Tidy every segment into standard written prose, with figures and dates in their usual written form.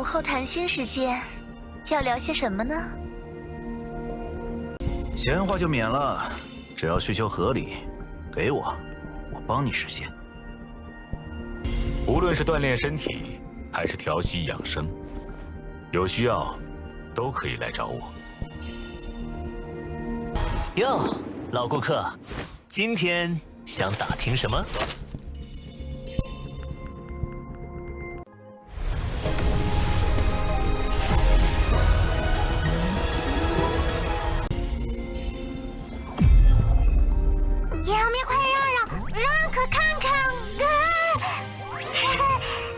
后谈心时间，要聊些什么呢？闲话就免了，只要需求合理，给我帮你实现。无论是锻炼身体，还是调息养生，有需要都可以来找我。哟，老顾客，今天想打听什么？杨面快让可看看！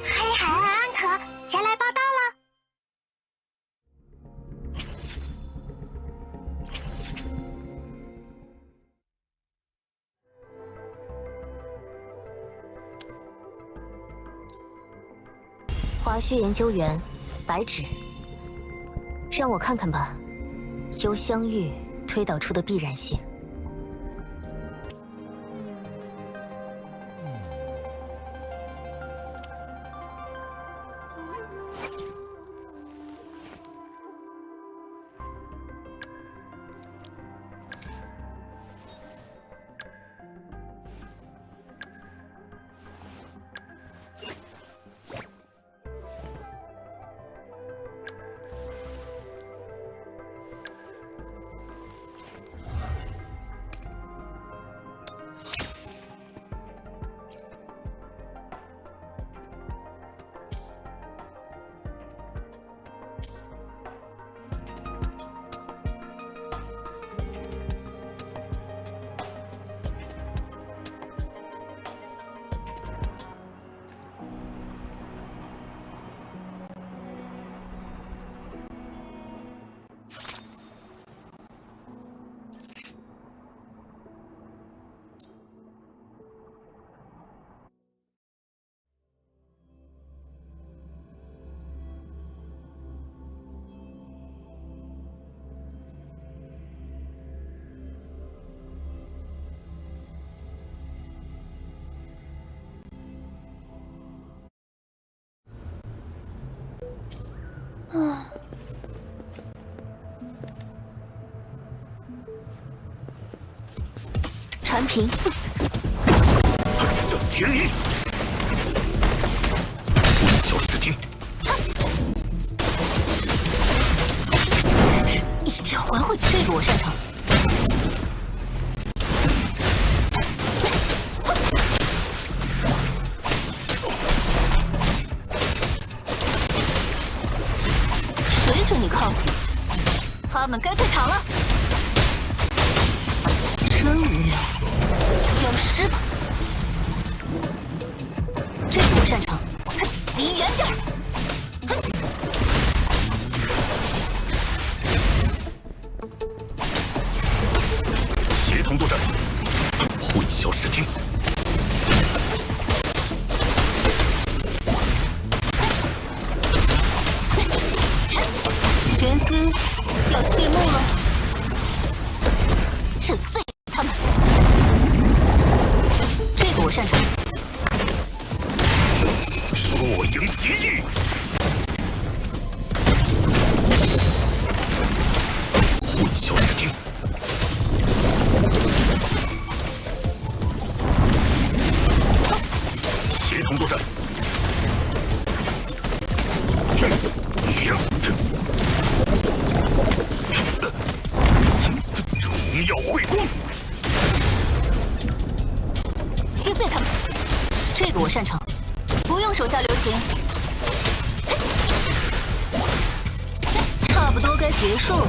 黑海岸安可前来报道了。华胥研究员，白芷，让我看看吧，由相遇推导出的必然性。传评。叫田离，小视听，一定要还回去，这个我擅长。谁准你靠谱？他们该退场了。真无聊，消失吧！这个我擅长，离远点儿！协同作战，混淆视听。玄思要谢幕了，震碎他们！这个我擅长。若迎极意，混淆视听。协同作战。荣耀辉光，切碎他们！这个我擅长，不用手下留情。差不多该结束了。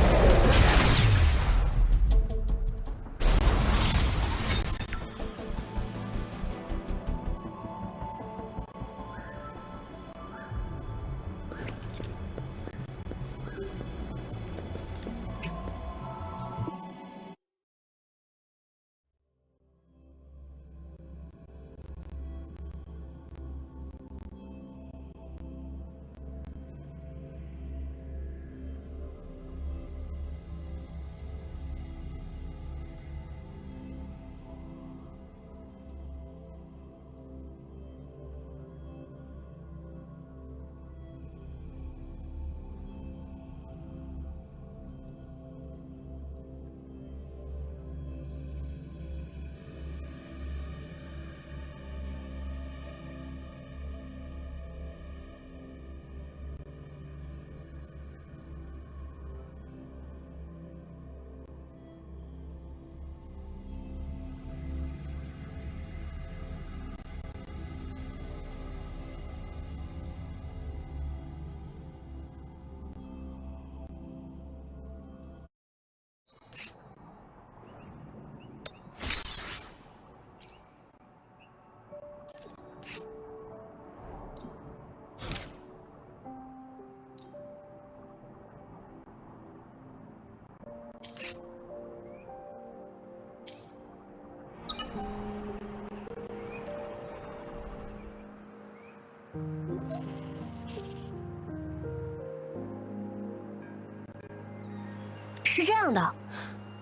是这样的，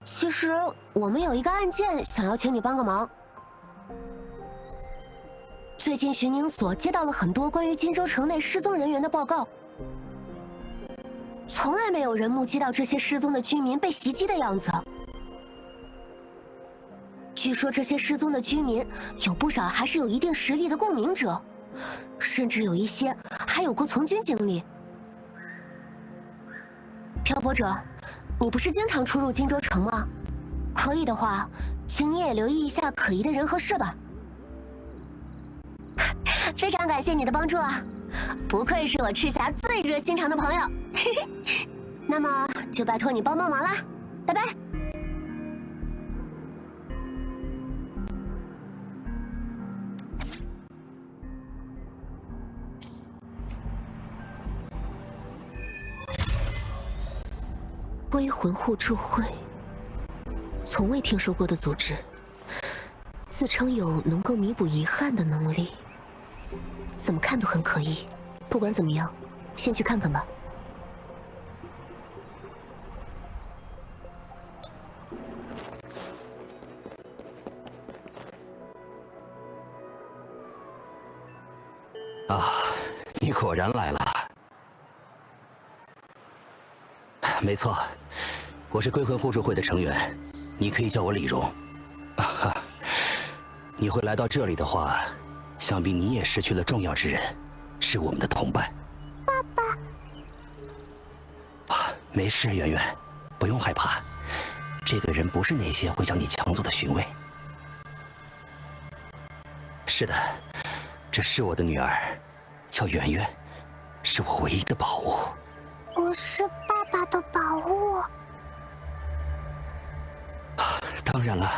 其实我们有一个案件想要请你帮个忙。最近巡宁所接到了很多关于荆州城内失踪人员的报告，从来没有人目击到这些失踪的居民被袭击的样子。据说这些失踪的居民有不少还是有一定实力的共鸣者，甚至有一些还有过从军经历。漂泊者，你不是经常出入荆州城吗？可以的话，请你也留意一下可疑的人和事吧。非常感谢你的帮助啊，不愧是我赤霞最热心肠的朋友。那么就拜托你帮忙啦，拜拜。归魂互助会，从未听说过的组织，自称有能够弥补遗憾的能力，怎么看都很可疑。不管怎么样，先去看看吧。啊，你果然来了。没错，我是归魂互助会的成员，你可以叫我李荣。啊，你会来到这里的话，想必你也失去了重要之人，是我们的同伴。爸爸。啊，没事，圆圆，不用害怕。这个人不是那些会将你抢走的巡卫。是的，这是我的女儿，叫圆圆，是我唯一的宝物。我是爸爸的宝物。当然了，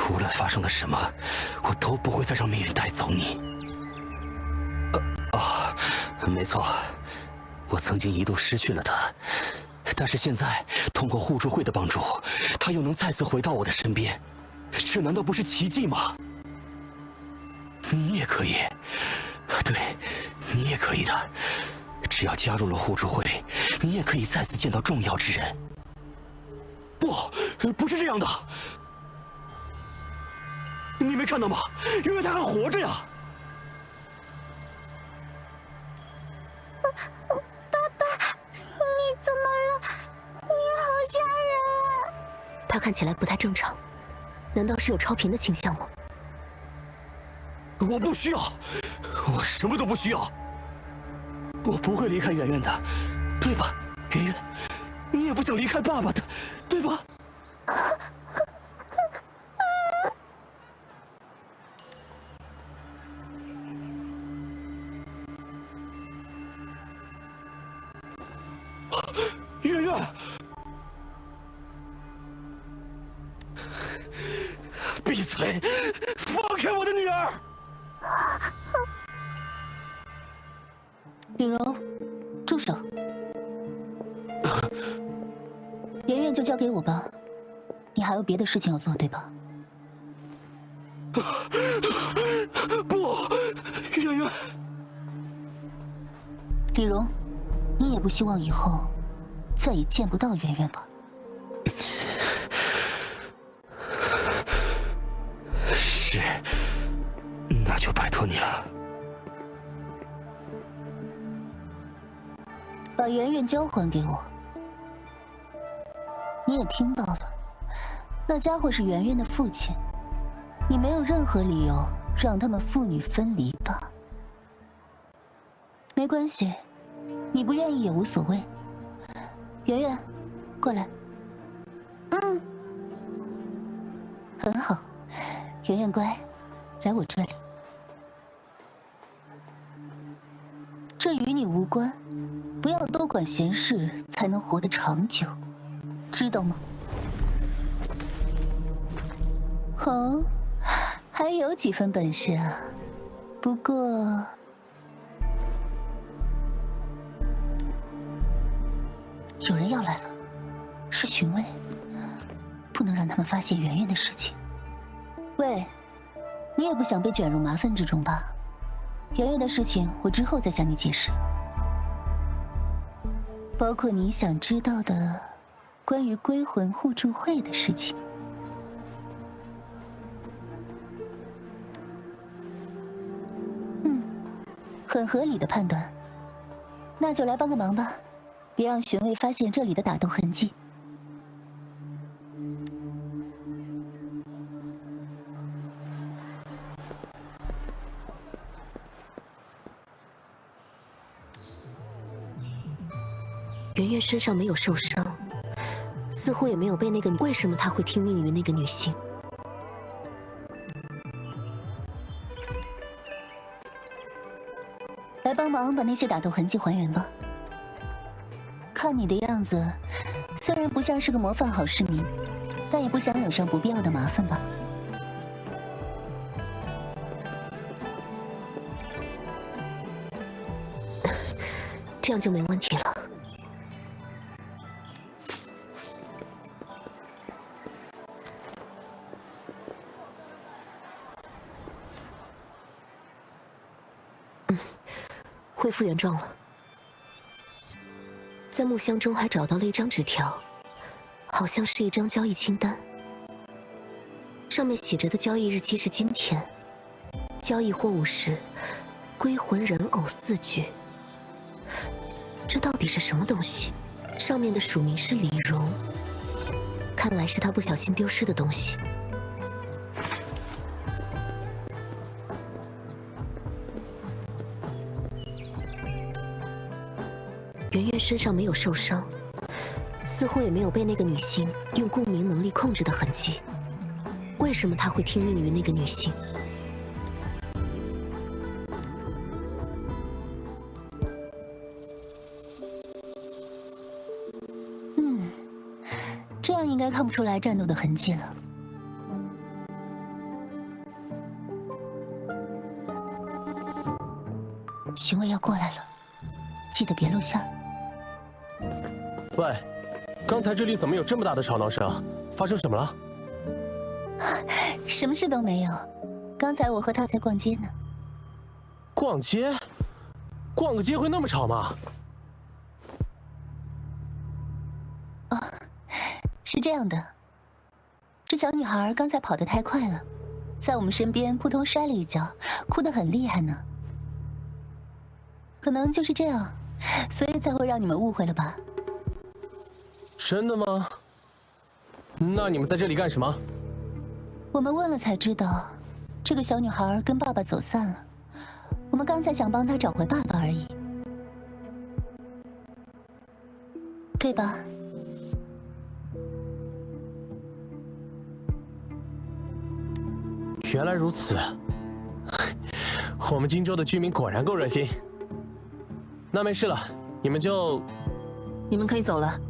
无论发生了什么，我都不会再让命运带走你。没错，我曾经一度失去了他，但是现在通过互助会的帮助，他又能再次回到我的身边，这难道不是奇迹吗？你也可以，对，你也可以的。只要加入了互助会，你也可以再次见到重要之人。不是这样的，你没看到吗？因为他还活着呀。爸爸，你怎么了？你好吓人。他看起来不太正常，难道是有超频的倾向吗？我不需要，我什么都不需要。我不会离开圆圆的，对吧，圆圆？你也不想离开爸爸的，对吧？圆圆，闭嘴！放开我的女儿！李荣，住手！圆圆就交给我吧，你还有别的事情要做，对吧？不，圆圆。李荣，你也不希望以后再也见不到圆圆吧？是，那就拜托你了。把圆圆交还给我。你也听到了，那家伙是圆圆的父亲，你没有任何理由让他们父女分离吧？没关系，你不愿意也无所谓。圆圆，过来。很好，圆圆乖，来我这里。这与你无关，不要多管闲事，才能活得长久，知道吗？哦，还有几分本事啊，不过有人要来了，是巡卫，不能让他们发现圆圆的事情。喂，你也不想被卷入麻烦之中吧？圆圆的事情我之后再向你解释，包括你想知道的关于归魂互助会的事情。很合理的判断，那就来帮个忙吧，别让巡卫发现这里的打斗痕迹。圆圆身上没有受伤，似乎也没有被那个……为什么他会听命于那个女性？来帮忙把那些打斗痕迹还原吧。看你的样子，虽然不像是个模范好市民，但也不想惹上不必要的麻烦吧？这样就没问题了。恢复原状了。在木箱中还找到了一张纸条，好像是一张交易清单，上面写着的交易日期是今天，交易货物是归魂人偶4具。这到底是什么东西？上面的署名是李荣，看来是他不小心丢失的东西。圆圆身上没有受伤，似乎也没有被那个女性用共鸣能力控制的痕迹。为什么他会听命于那个女性？这样应该看不出来战斗的痕迹了。巡卫要过来了，记得别露馅儿。喂，刚才这里怎么有这么大的吵闹声？发生什么了？什么事都没有，刚才我和他在逛街呢。逛街？逛个街会那么吵吗？是这样的，这小女孩刚才跑得太快了，在我们身边扑通摔了一跤，哭得很厉害呢。可能就是这样，所以才会让你们误会了吧？真的吗？那你们在这里干什么？我们问了才知道，这个小女孩跟爸爸走散了，我们刚才想帮她找回爸爸而已，对吧？原来如此，我们荆州的居民果然够热心。那没事了，你们可以走了。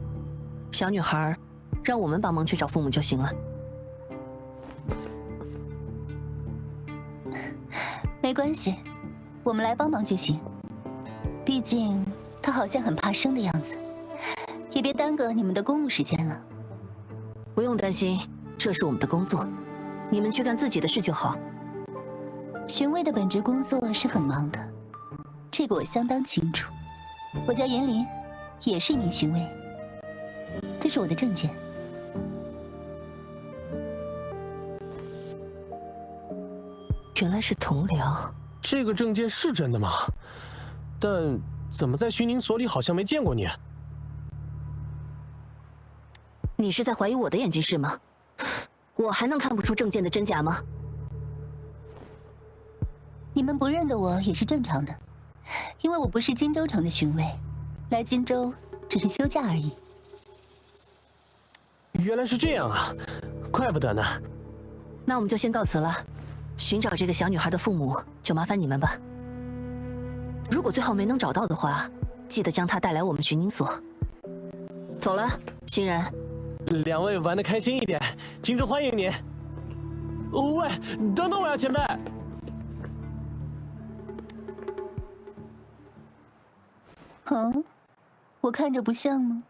小女孩，让我们帮忙去找父母就行了。没关系，我们来帮忙就行。毕竟她好像很怕生的样子，也别耽搁你们的公务时间了。不用担心，这是我们的工作，你们去干自己的事就好。巡卫的本职工作是很忙的，这个我相当清楚。我叫严林，也是一名巡卫。这是我的证件。原来是同僚。这个证件是真的吗？但怎么在巡宁所里好像没见过你？你是在怀疑我的眼睛是吗？我还能看不出证件的真假吗？你们不认得我也是正常的，因为我不是荆州城的巡卫，来荆州只是休假而已。原来是这样啊，怪不得呢。那我们就先到此了，寻找这个小女孩的父母就麻烦你们吧。如果最后没能找到的话，记得将她带来我们巡宁所。走了，新人。两位玩得开心一点，荆州欢迎你。喂，等等我呀，前辈。我看着不像吗？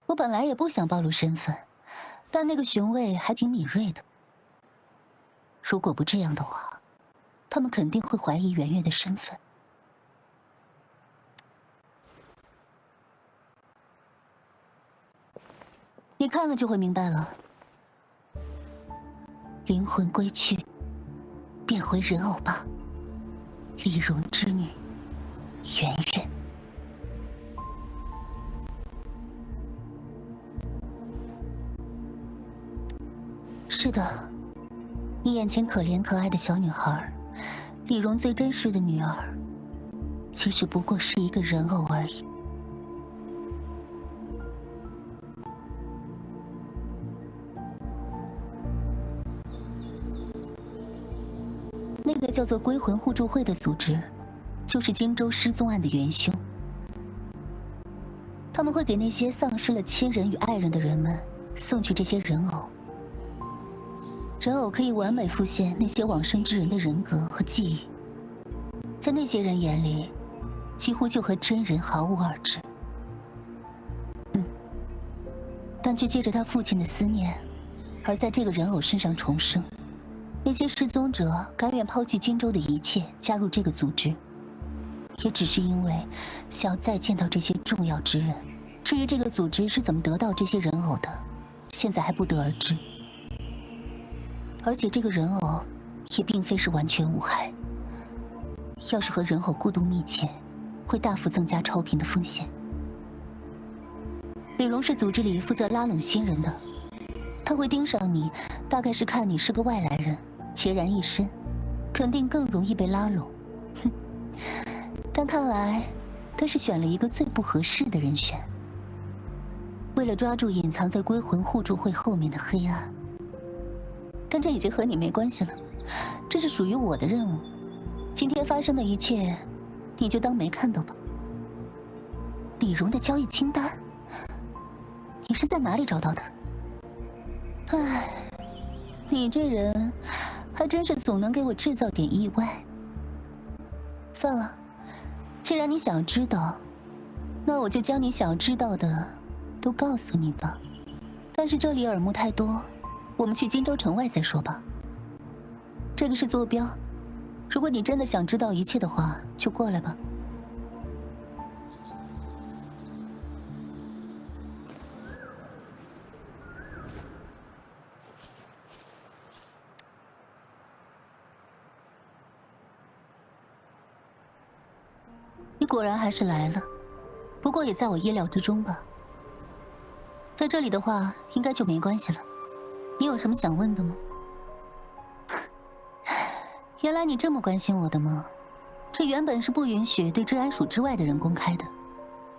我本来也不想暴露身份，但那个巡卫还挺敏锐的。如果不这样的话，他们肯定会怀疑圆圆的身份。你看了就会明白了。灵魂归去，变回人偶吧，丽容之女，圆圆。是的，你眼前可怜可爱的小女孩，丽容最真实的女儿，其实不过是一个人偶而已。那个叫做归魂互助会的组织，就是荆州失踪案的元凶。他们会给那些丧失了亲人与爱人的人们送去这些人偶。人偶可以完美复现那些往生之人的人格和记忆，在那些人眼里，几乎就和真人毫无二致。但却借着他父亲的思念，而在这个人偶身上重生。那些失踪者甘愿抛弃荆州的一切，加入这个组织，也只是因为想要再见到这些重要之人。至于这个组织是怎么得到这些人偶的，现在还不得而知。而且这个人偶也并非是完全无害，要是和人偶过度密切，会大幅增加超频的风险。李荣是组织里负责拉拢新人的，他会盯上你，大概是看你是个外来人，孑然一身，肯定更容易被拉拢。哼，但看来他是选了一个最不合适的人选。为了抓住隐藏在归魂互助会后面的黑暗，但这已经和你没关系了，这是属于我的任务。今天发生的一切，你就当没看到吧。李荣的交易清单，你是在哪里找到的？唉，你这人还真是总能给我制造点意外。算了，既然你想知道，那我就将你想知道的都告诉你吧。但是这里耳目太多，我们去荆州城外再说吧。这个是坐标，如果你真的想知道一切的话，就过来吧。你果然还是来了，不过也在我意料之中吧。在这里的话，应该就没关系了。你有什么想问的吗？原来你这么关心我的吗？这原本是不允许对治安署之外的人公开的，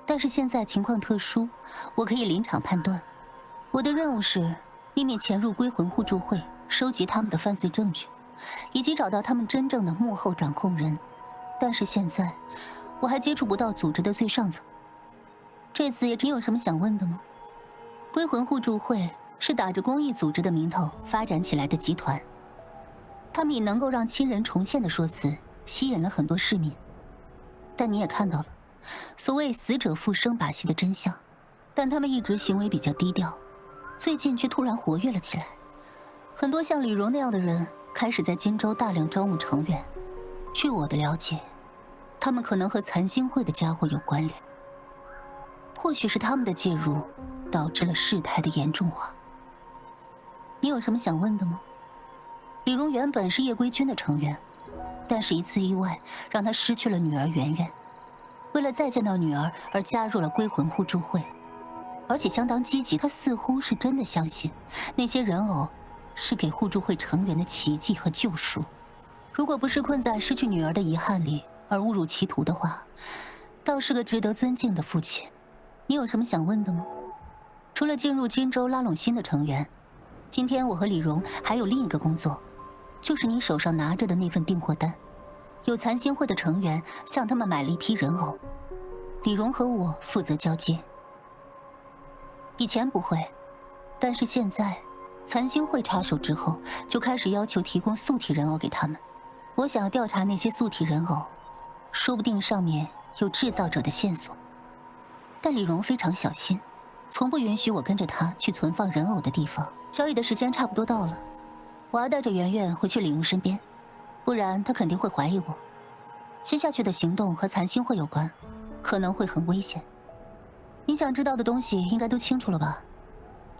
但是现在情况特殊，我可以临场判断。我的任务是秘密潜入归魂互助会，收集他们的犯罪证据，以及找到他们真正的幕后掌控人。但是现在我还接触不到组织的最上层。这次也只有什么想问的吗？归魂互助会是打着公益组织的名头发展起来的集团，他们以能够让亲人重现的说辞吸引了很多市民。但你也看到了，所谓死者复生把戏的真相，但他们一直行为比较低调，最近却突然活跃了起来。很多像李荣那样的人开始在荆州大量招募成员。据我的了解，他们可能和残星会的家伙有关联，或许是他们的介入导致了事态的严重化。你有什么想问的吗？李荣原本是夜归军的成员，但是一次意外让他失去了女儿圆圆，为了再见到女儿而加入了归魂互助会，而且相当积极。他似乎是真的相信那些人偶是给互助会成员的奇迹和救赎。如果不是困在失去女儿的遗憾里而误入歧途的话，倒是个值得尊敬的父亲。你有什么想问的吗？除了进入荆州拉拢新的成员，今天我和李荣还有另一个工作，就是你手上拿着的那份订货单。有残星会的成员向他们买了一批人偶，李荣和我负责交接。以前不会，但是现在残星会插手之后，就开始要求提供素体人偶给他们。我想要调查那些素体人偶，说不定上面有制造者的线索。但李荣非常小心，从不允许我跟着他去存放人偶的地方。交易的时间差不多到了，我要带着圆圆回去李荣身边，不然他肯定会怀疑我。接下去的行动和残星会有关，可能会很危险。你想知道的东西应该都清楚了吧？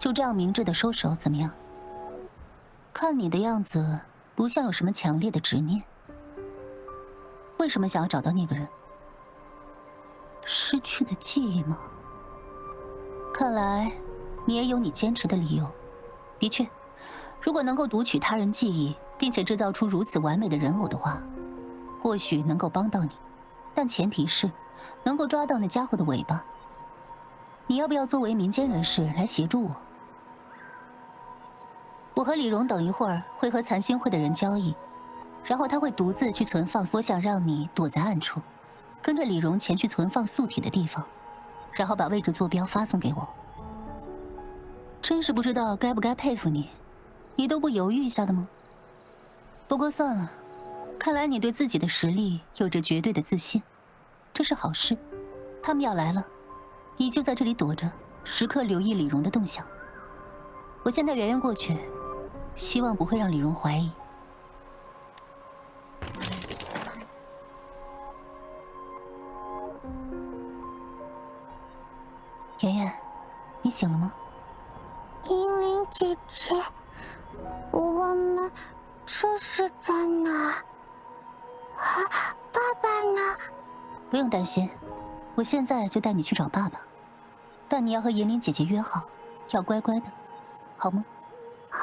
就这样明智的收手，怎么样？看你的样子，不像有什么强烈的执念。为什么想要找到那个人？失去的记忆吗？看来你也有你坚持的理由。的确，如果能够读取他人记忆，并且制造出如此完美的人偶的话，或许能够帮到你，但前提是能够抓到那家伙的尾巴。你要不要作为民间人士来协助我？我和李荣等一会儿会和残星会的人交易，然后他会独自去存放。我想让你躲在暗处，跟着李荣前去存放素体的地方，然后把位置坐标发送给我。真是不知道该不该佩服你，你都不犹豫一下的吗？不过算了，看来你对自己的实力有着绝对的自信，这是好事。他们要来了，你就在这里躲着，时刻留意李荣的动向。我先带圆圆过去，希望不会让李荣怀疑。圆圆，你醒了吗？银铃姐姐，我们这是在哪？啊，爸爸呢？不用担心，我现在就带你去找爸爸。但你要和银铃姐姐约好，要乖乖的，好吗？啊，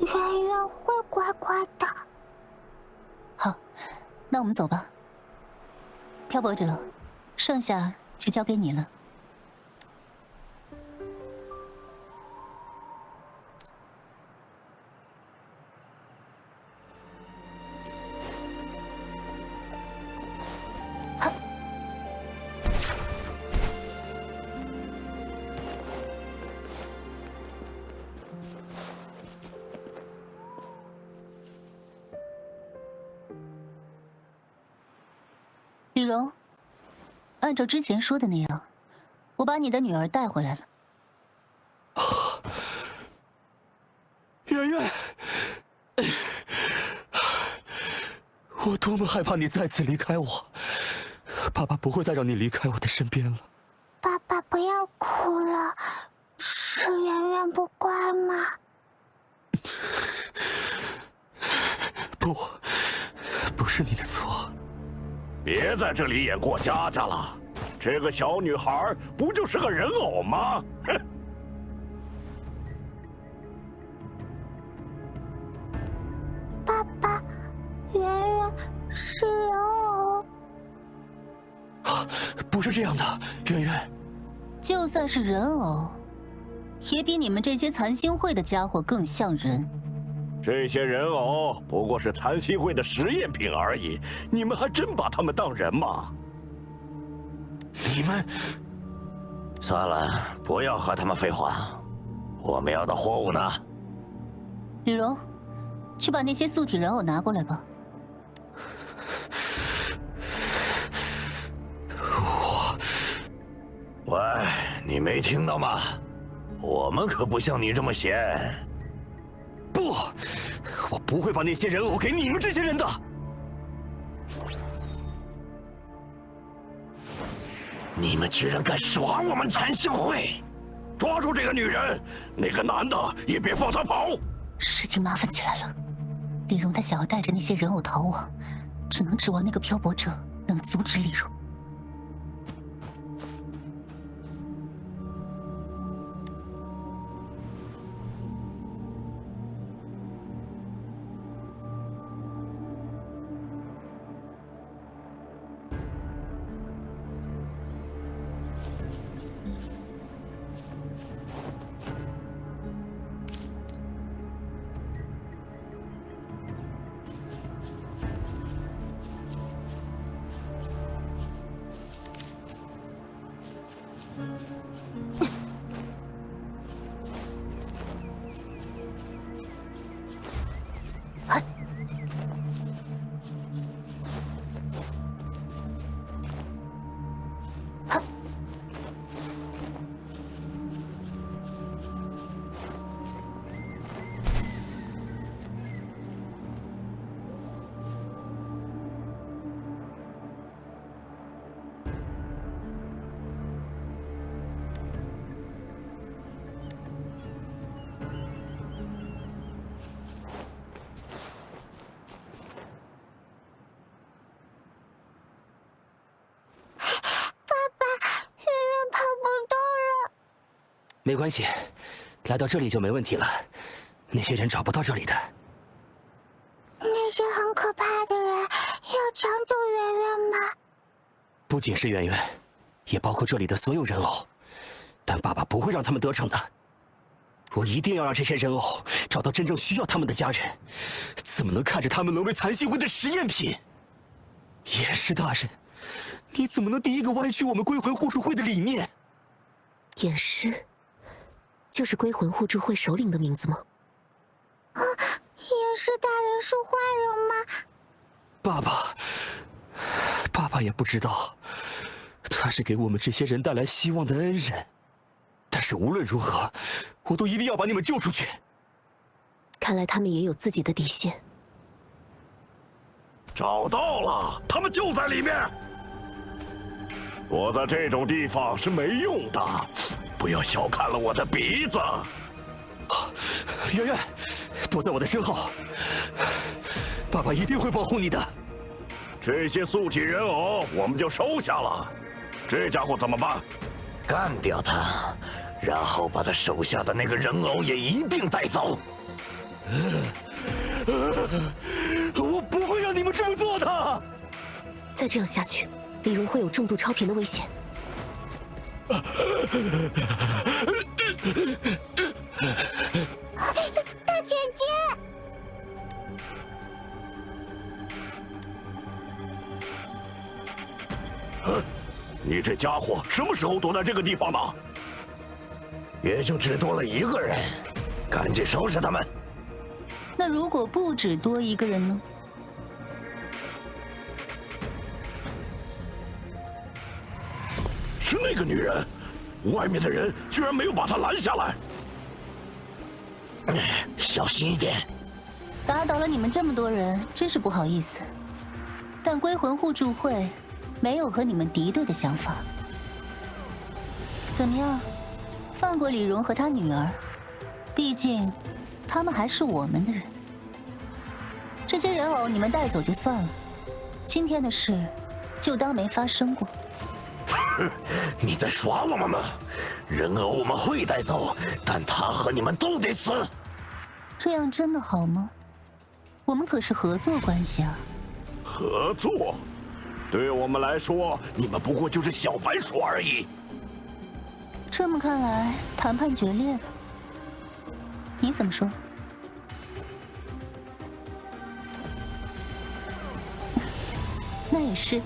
圆圆会乖乖的。好，那我们走吧。漂泊者，剩下就交给你了。李荣，按照之前说的那样，我把你的女儿带回来了。圆圆，我多么害怕你再次离开我，爸爸不会再让你离开我的身边了。爸爸不要哭了，是圆圆不乖吗？不是你的错。别在这里演过家家了，这个小女孩不就是个人偶吗？哼！爸爸，圆圆是人偶。不是这样的，圆圆。就算是人偶，也比你们这些残星会的家伙更像人。这些人偶不过是残星会的实验品而已，你们还真把他们当人吗？你们算了，不要和他们废话。我们要的货物呢？李荣，去把那些素体人偶拿过来吧。喂，你没听到吗？我们可不像你这么闲。不，我不会把那些人偶给你们这些人的。你们居然敢耍我们残星会！抓住这个女人，那个男的也别放他跑。事情麻烦起来了，李荣他想要带着那些人偶逃亡，只能指望那个漂泊者能阻止李荣。没关系，来到这里就没问题了。那些人找不到这里的。那些很可怕的人要抢走圆圆吗？不仅是圆圆，也包括这里的所有人偶。但爸爸不会让他们得逞的。我一定要让这些人偶找到真正需要他们的家人。怎么能看着他们沦为残信会的实验品？严氏大人，你怎么能第一个歪曲我们归魂互助会的理念？严氏，就是归魂互助会首领的名字吗？严氏大人是坏人吗？爸爸也不知道，他是给我们这些人带来希望的恩人。但是无论如何，我都一定要把你们救出去。看来他们也有自己的底线。找到了，他们就在里面。躲在这种地方是没用的，不要小看了我的鼻子。圆圆，躲在我的身后，爸爸一定会保护你的。这些素体人偶我们就收下了，这家伙怎么办？干掉他，然后把他手下的那个人偶也一并带走。我不会让你们这么做的。再这样下去，李荣会有重度超频的危险。大姐姐，你这家伙什么时候躲在这个地方的？也就只多了一个人，赶紧收拾他们。那如果不只多一个人呢？是那个女人，外面的人居然没有把她拦下来。小心一点。打倒了你们这么多人，真是不好意思。但归魂互助会没有和你们敌对的想法。怎么样，放过李荣和他女儿？毕竟，他们还是我们的人。这些人偶你们带走就算了，今天的事就当没发生过。你在耍我们吗？人偶我们会带走，但他和你们都得死。这样真的好吗？我们可是合作关系啊。合作？对我们来说，你们不过就是小白鼠而已。这么看来，谈判决裂了。你怎么说？那也是，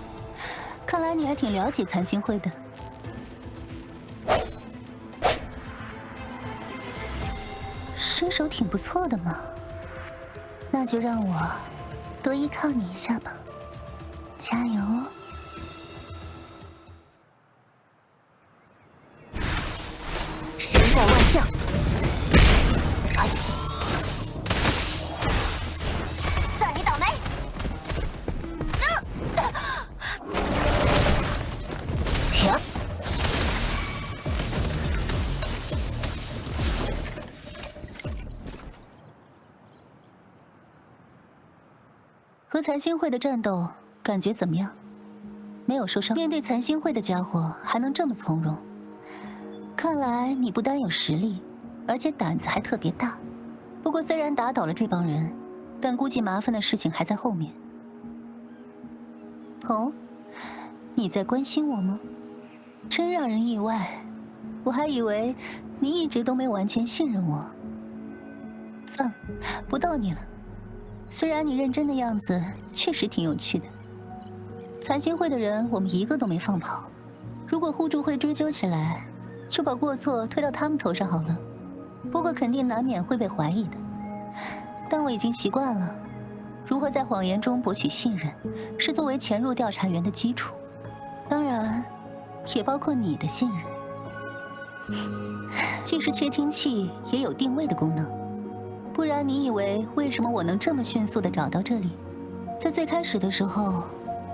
看来你还挺了解残星会的。身手挺不错的嘛，那就让我多依靠你一下吧，加油哦！神在万象，算你倒霉。和残星会的战斗感觉怎么样？没有受伤。面对残星会的家伙还能这么从容，看来你不单有实力，而且胆子还特别大。不过虽然打倒了这帮人，但估计麻烦的事情还在后面。哦，你在关心我吗？真让人意外，我还以为你一直都没完全信任我。算了，不逗你了。虽然你认真的样子确实挺有趣的，残星会的人我们一个都没放跑。如果互助会追究起来，就把过错推到他们头上好了。不过肯定难免会被怀疑的，但我已经习惯了。如何在谎言中博取信任，是作为潜入调查员的基础，当然，也包括你的信任。即使窃听器也有定位的功能。不然你以为为什么我能这么迅速地找到这里？在最开始的时候，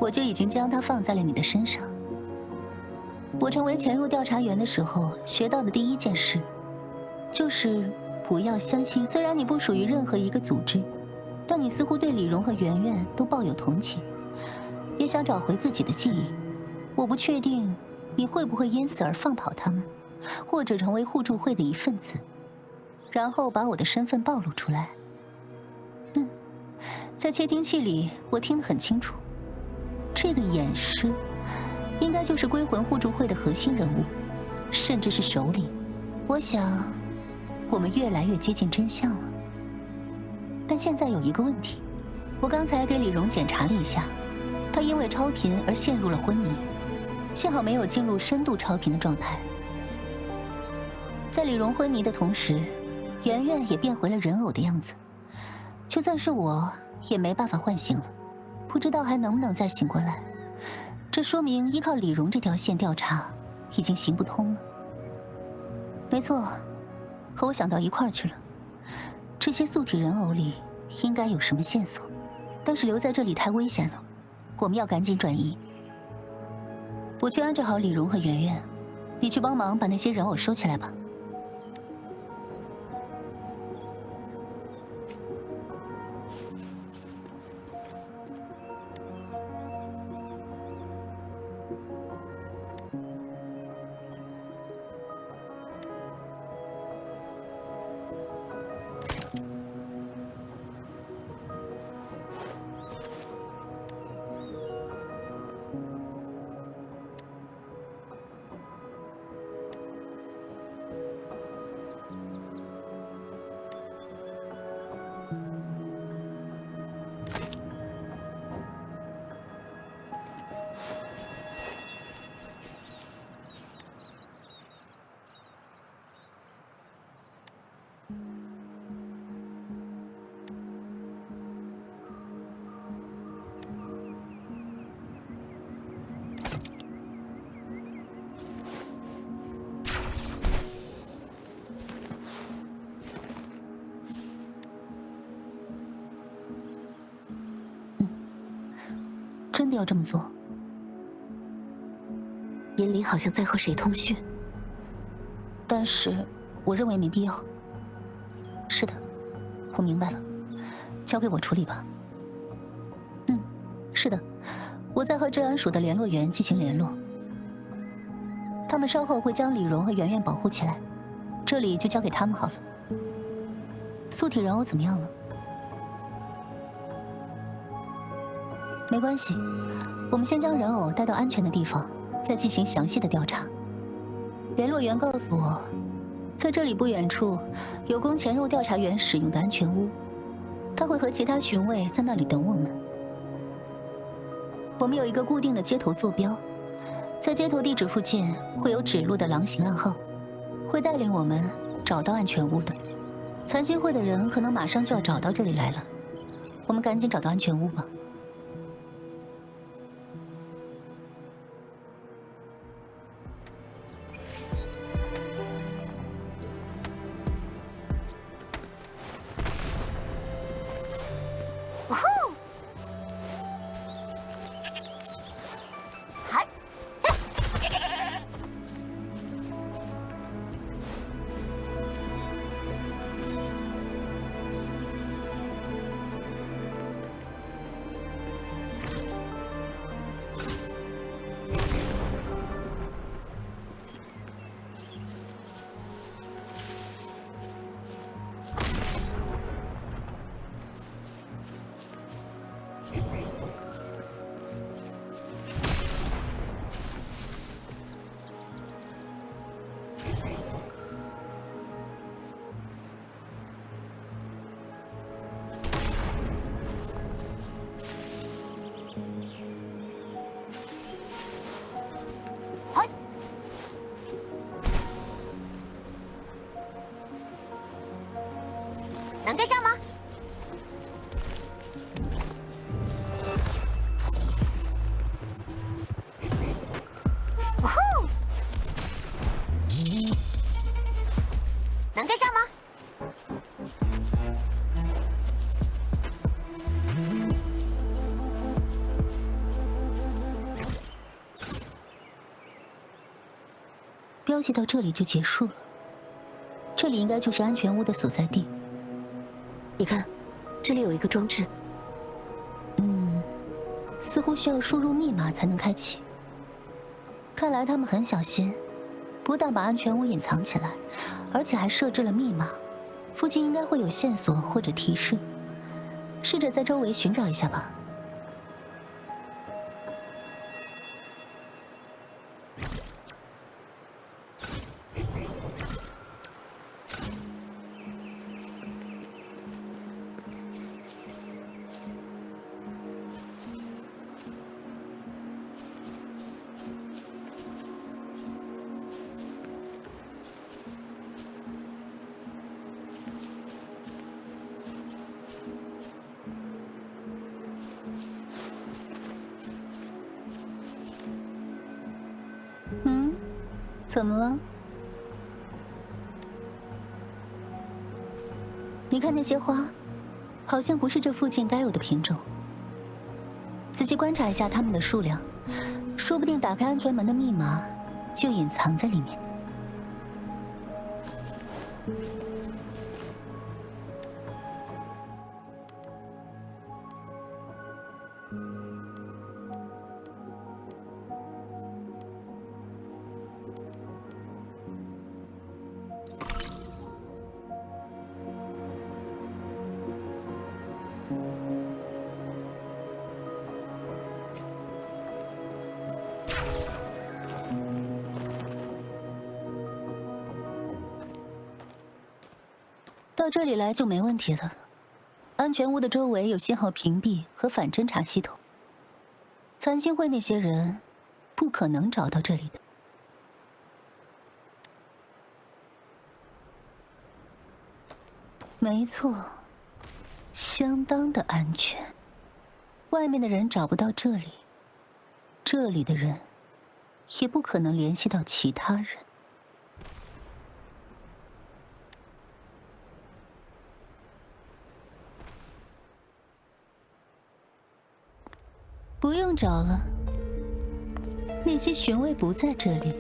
我就已经将它放在了你的身上。我成为潜入调查员的时候学到的第一件事，就是不要相信。虽然你不属于任何一个组织，但你似乎对李荣和圆圆都抱有同情，也也想找回自己的记忆。我不确定你会不会因此而放跑他们，或者成为互助会的一份子，然后把我的身份暴露出来。在窃听器里，我听得很清楚，这个掩尸应该就是归魂互助会的核心人物，甚至是首领。我想，我们越来越接近真相了。但现在有一个问题，我刚才给李荣检查了一下，他因为超频而陷入了昏迷，幸好没有进入深度超频的状态。在李荣昏迷的同时，圆圆也变回了人偶的样子，就算是我也没办法唤醒了，不知道还能不能再醒过来。这说明依靠李荣这条线调查已经行不通了。没错，和我想到一块儿去了。这些素体人偶里应该有什么线索，但是留在这里太危险了，我们要赶紧转移。我去安置好李荣和圆圆，你去帮忙把那些人偶收起来吧。真的要这么做？严林好像在和谁通讯，但是我认为没必要。是的，我明白了，交给我处理吧。是的，我在和治安署的联络员进行联络，他们稍后会将李荣和圆圆保护起来，这里就交给他们好了。素体人偶怎么样了？没关系，我们先将人偶带到安全的地方，再进行详细的调查。联络员告诉我，在这里不远处有供潜入调查员使用的安全屋，他会和其他巡卫在那里等我们。我们有一个固定的接头坐标，在接头地址附近会有指路的狼形暗号，会带领我们找到安全屋的。残心会的人可能马上就要找到这里来了，我们赶紧找到安全屋吧。能跟上吗？哇呼！能跟上吗？标记到这里就结束了，这里应该就是安全屋的所在地。你看，这里有一个装置。似乎需要输入密码才能开启。看来他们很小心，不但把安全屋隐藏起来，而且还设置了密码，附近应该会有线索或者提示。试着在周围寻找一下吧。怎么了？你看那些花，好像不是这附近该有的品种。仔细观察一下它们的数量，说不定打开安全门的密码就隐藏在里面。到这里来就没问题了。安全屋的周围有信号屏蔽和反侦察系统，残星会那些人不可能找到这里的。没错，相当的安全。外面的人找不到这里，这里的人也不可能联系到其他人。不用找了，那些巡卫不在这里。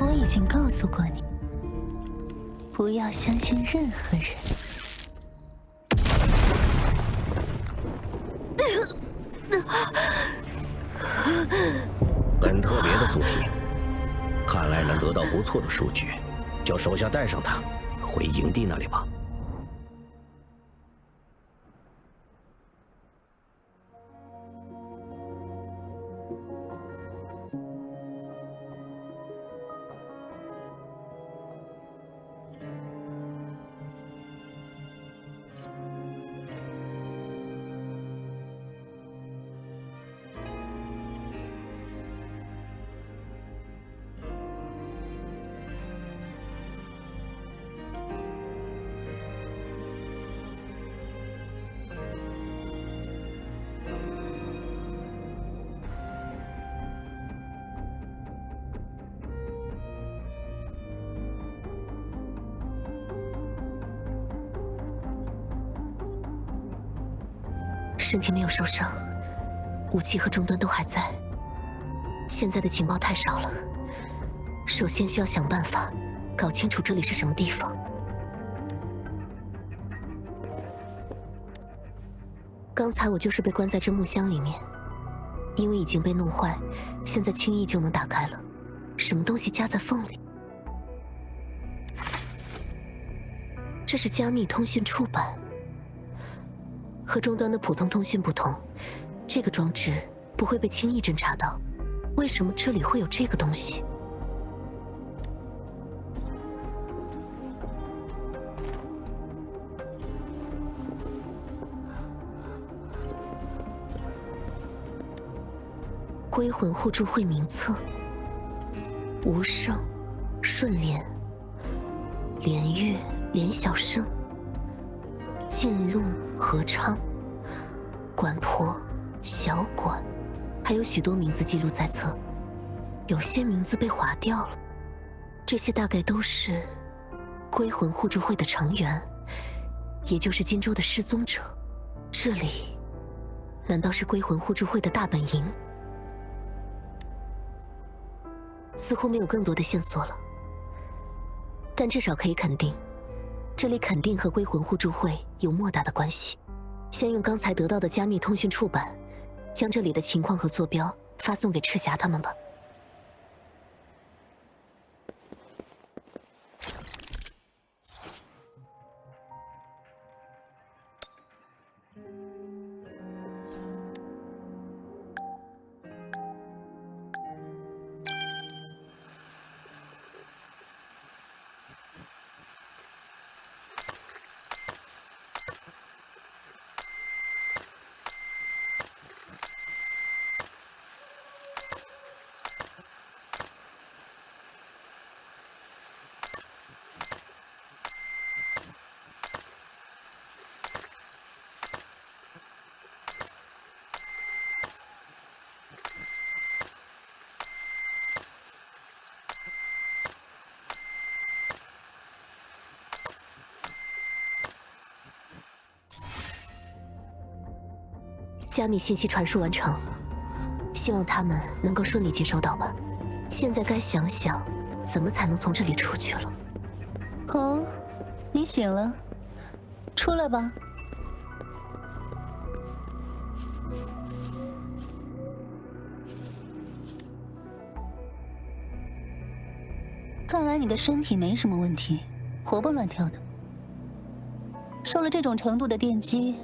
我已经告诉过你，不要相信任何人。很特别的组体。看来能得到不错的数据，叫手下带上他回营地那里吧。身体没有受伤，武器和终端都还在。现在的情报太少了，首先需要想办法搞清楚这里是什么地方。刚才我就是被关在这木箱里面，因为已经被弄坏，现在轻易就能打开了。什么东西夹在缝里？这是加密通讯触板。和终端的普通通讯不同，这个装置不会被轻易侦查到。为什么这里会有这个东西？归魂互助会名册：无胜、顺莲、连月、连小胜、晋路、何昌、管婆、小管，还有许多名字记录在册，有些名字被划掉了。这些大概都是归魂互助会的成员，也就是荆州的失踪者。这里难道是归魂互助会的大本营？似乎没有更多的线索了，但至少可以肯定，这里肯定和归魂互助会有莫大的关系。先用刚才得到的加密通讯触板，将这里的情况和坐标发送给赤霞他们吧。加密信息传输完成，希望他们能够顺利接收到吧。现在该想想怎么才能从这里出去了。哦，你醒了，出来吧。看来你的身体没什么问题，活蹦乱跳的。受了这种程度的电击，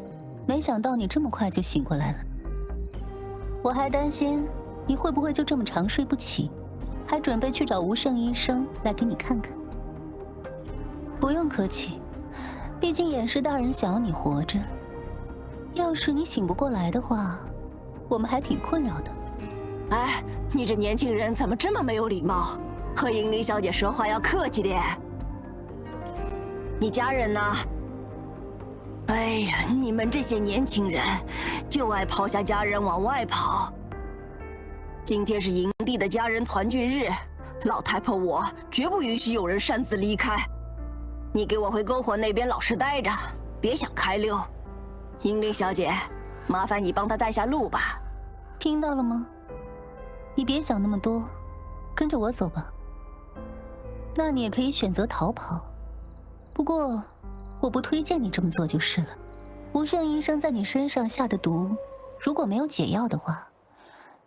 没想到你这么快就醒过来了。我还担心你会不会就这么长睡不起，还准备去找吴胜医生来给你看看。不用客气，毕竟掩尸大人想要你活着。要是你醒不过来的话，我们还挺困扰的。哎，你这年轻人怎么这么没有礼貌？和银铃小姐说话要客气点。你家人呢？哎呀，你们这些年轻人就爱抛下家人往外跑。今天是营地的家人团聚日，老太婆我绝不允许有人擅自离开。你给我回篝火那边老实待着，别想开溜。银铃小姐，麻烦你帮她带下路吧。听到了吗？你别想那么多，跟着我走吧。那你也可以选择逃跑，不过我不推荐你这么做就是了。吴胜医生在你身上下的毒，如果没有解药的话，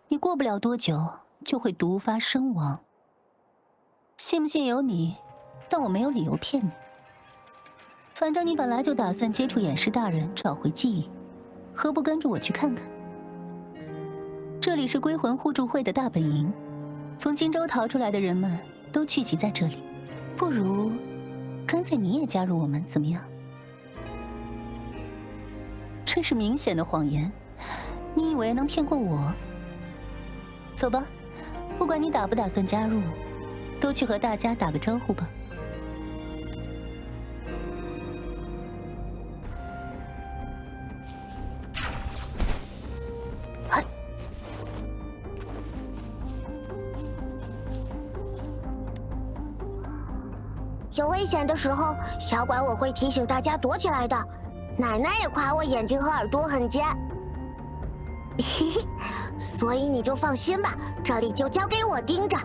你过不了多久就会毒发身亡。信不信由你，但我没有理由骗你。反正你本来就打算接触掩尸大人，找回记忆，何不跟着我去看看？这里是归魂互助会的大本营，从荆州逃出来的人们都聚集在这里，不如干脆你也加入我们，怎么样？这是明显的谎言，你以为能骗过我？走吧，不管你打不打算加入，都去和大家打个招呼吧。有危险的时候，小拐我会提醒大家躲起来的。奶奶也夸我眼睛和耳朵很尖，嘿嘿，所以你就放心吧，这里就交给我盯着。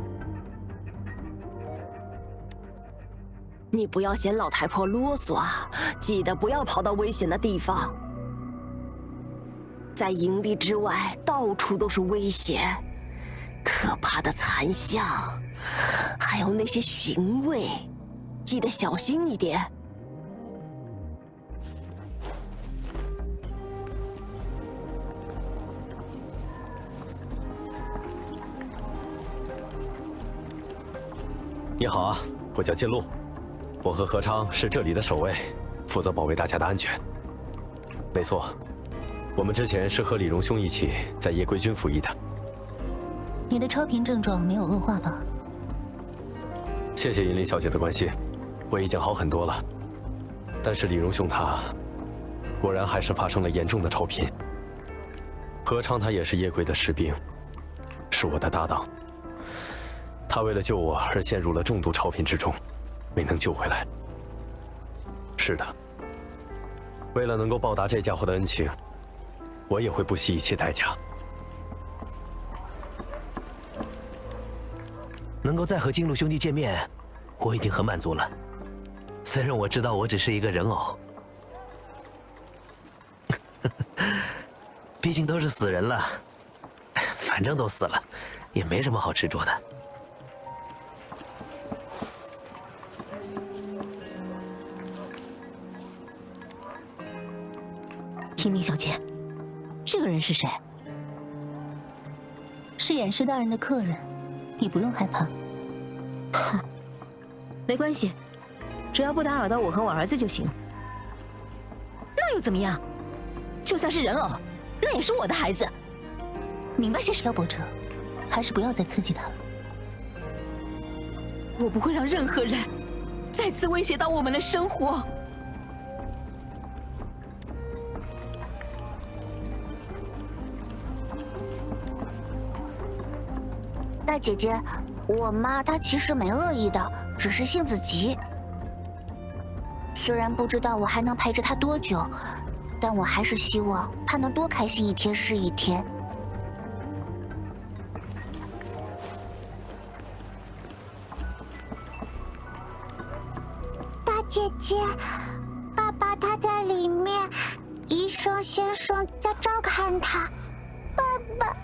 你不要嫌老太婆啰嗦啊，记得不要跑到危险的地方。在营地之外，到处都是危险，可怕的残像，还有那些寻味。记得小心一点。你好啊，我叫金鹿，我和何昌是这里的守卫，负责保卫大家的安全。没错，我们之前是和李荣兄一起在夜归军服役的。你的超频症状没有恶化吧？谢谢银铃小姐的关心。我已经好很多了，但是李荣兄他果然还是发生了严重的超频。何昌他也是夜归的士兵，是我的搭档。他为了救我而陷入了重度超频之中，没能救回来。是的，为了能够报答这家伙的恩情，我也会不惜一切代价。能够再和金鹿兄弟见面，我已经很满足了。虽然我知道我只是一个人偶，毕竟都是死人了，反正都死了，也没什么好执着的。听明小姐，这个人是谁？是演师大人的客人，你不用害怕。没关系，只要不打扰到我和我儿子就行。那又怎么样？就算是人偶，那也是我的孩子。明白些什么？萧伯哲，还是不要再刺激他了。我不会让任何人再次威胁到我们的生活。大姐姐，我妈她其实没恶意的，只是性子急。虽然不知道我还能陪着她多久，但我还是希望她能多开心一天是一天。大姐姐，爸爸他在里面，医生先生在照看他。爸爸。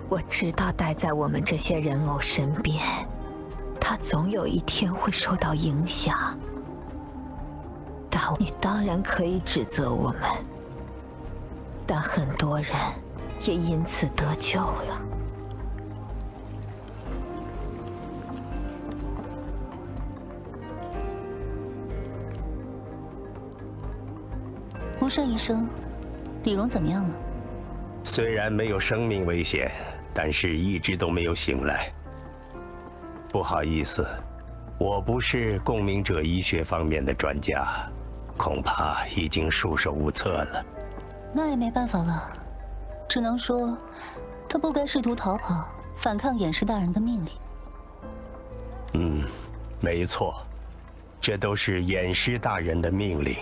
我知道待在我们这些人偶身边，他总有一天会受到影响。但你当然可以指责我们，但很多人也因此得救了。无声医生，李荣怎么样了？虽然没有生命危险，但是一直都没有醒来。不好意思，我不是共鸣者医学方面的专家，恐怕已经束手无策了。那也没办法了，只能说他不该试图逃跑，反抗演师大人的命令。没错，这都是演师大人的命令。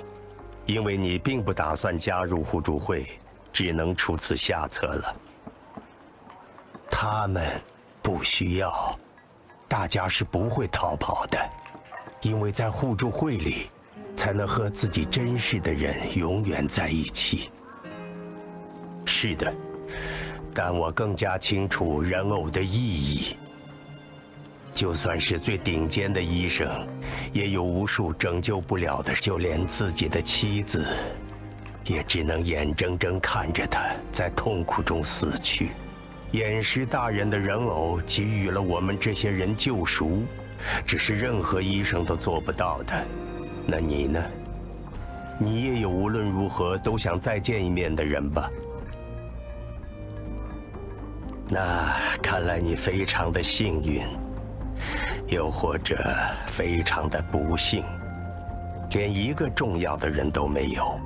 因为你并不打算加入互助会，只能出此下策了。他们不需要，大家是不会逃跑的，因为在互助会里，才能和自己珍视的人永远在一起。是的，但我更加清楚人偶的意义。就算是最顶尖的医生，也有无数拯救不了的，就连自己的妻子，也只能眼睁睁看着他在痛苦中死去。演师大人的人偶给予了我们这些人救赎，这是任何医生都做不到的。那你呢？你也有无论如何都想再见一面的人吧？那看来你非常的幸运。又或者非常的不幸，连一个重要的人都没有。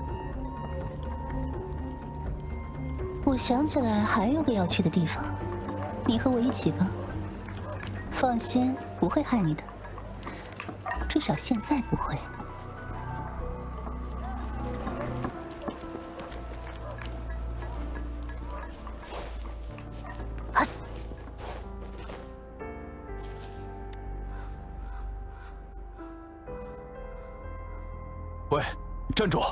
我想起来还有个要去的地方，你和我一起吧。放心，不会害你的，至少现在不会。喂，站住！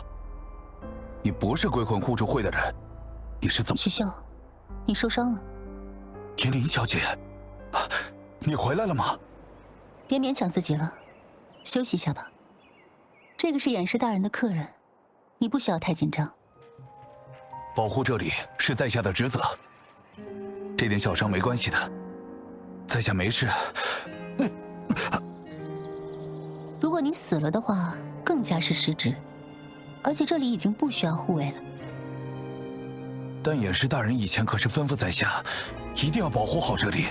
你不是归魂互助会的人，你是怎么？徐秀，你受伤了。银铃小姐，你回来了吗？别勉强自己了，休息一下吧。这个是演师大人的客人，你不需要太紧张。保护这里是在下的职责，这点小伤没关系的，在下没事。如果你死了的话，更加是失职，而且这里已经不需要护卫了。但演师大人以前可是吩咐在下，一定要保护好这里。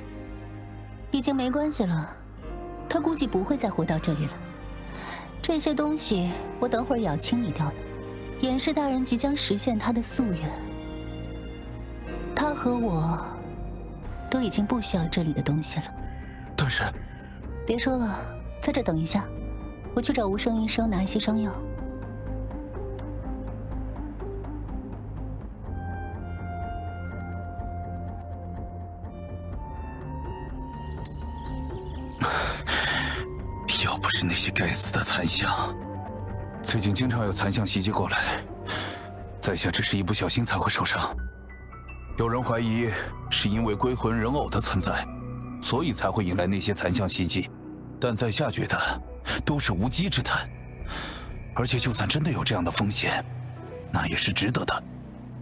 已经没关系了，他估计不会再回到这里了。这些东西我等会儿也要清理掉的。演师大人即将实现他的夙愿，他和我都已经不需要这里的东西了。但是，别说了，在这等一下，我去找无声医生拿一些伤药。些该死的残像，最近经常有残像袭击过来，在下只是一不小心才会受伤。有人怀疑是因为归魂人偶的存在，所以才会引来那些残像袭击，但在下觉得都是无稽之谈。而且就算真的有这样的风险，那也是值得的。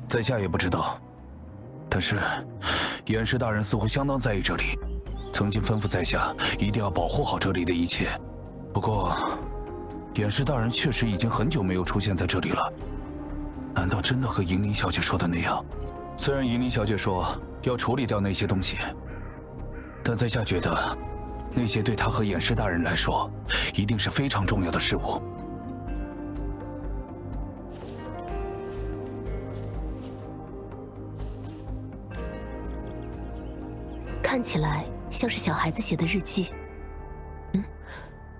在下也不知道，但是严师大人似乎相当在意这里，曾经吩咐在下一定要保护好这里的一切。不过，严师大人确实已经很久没有出现在这里了。难道真的和银铃小姐说的那样？虽然银铃小姐说要处理掉那些东西，但在下觉得，那些对她和严师大人来说，一定是非常重要的事物。看起来像是小孩子写的日记。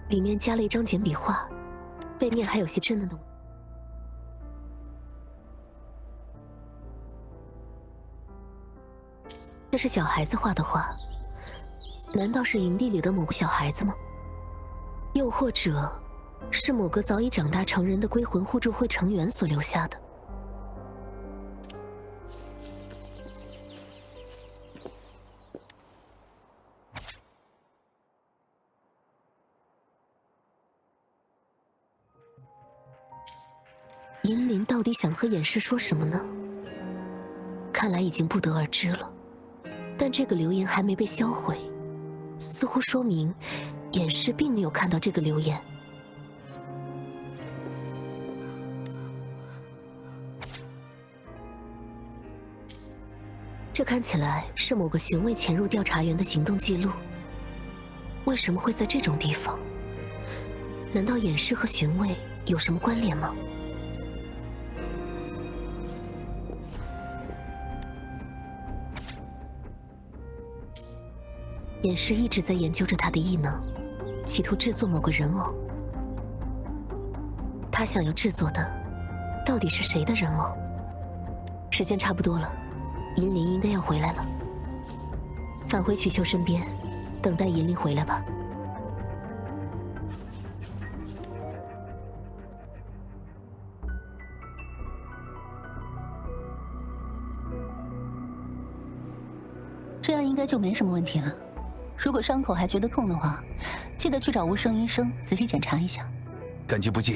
里面加了一张简笔画，背面还有些稚嫩的。这是小孩子画的画，难道是营地里的某个小孩子吗？又或者，是某个早已长大成人的归魂互助会成员所留下的？银铃到底想和眼师说什么呢？看来已经不得而知了。但这个留言还没被销毁，似乎说明眼师并没有看到这个留言。这看起来是某个巡卫潜入调查员的行动记录。为什么会在这种地方？难道眼师和巡卫有什么关联吗？眼师一直在研究着他的异能，企图制作某个人偶。他想要制作的，到底是谁的人偶？时间差不多了，银铃应该要回来了。返回曲秀身边，等待银铃回来吧。这样应该就没什么问题了。如果伤口还觉得痛的话，记得去找无声医生仔细检查一下。感激不尽，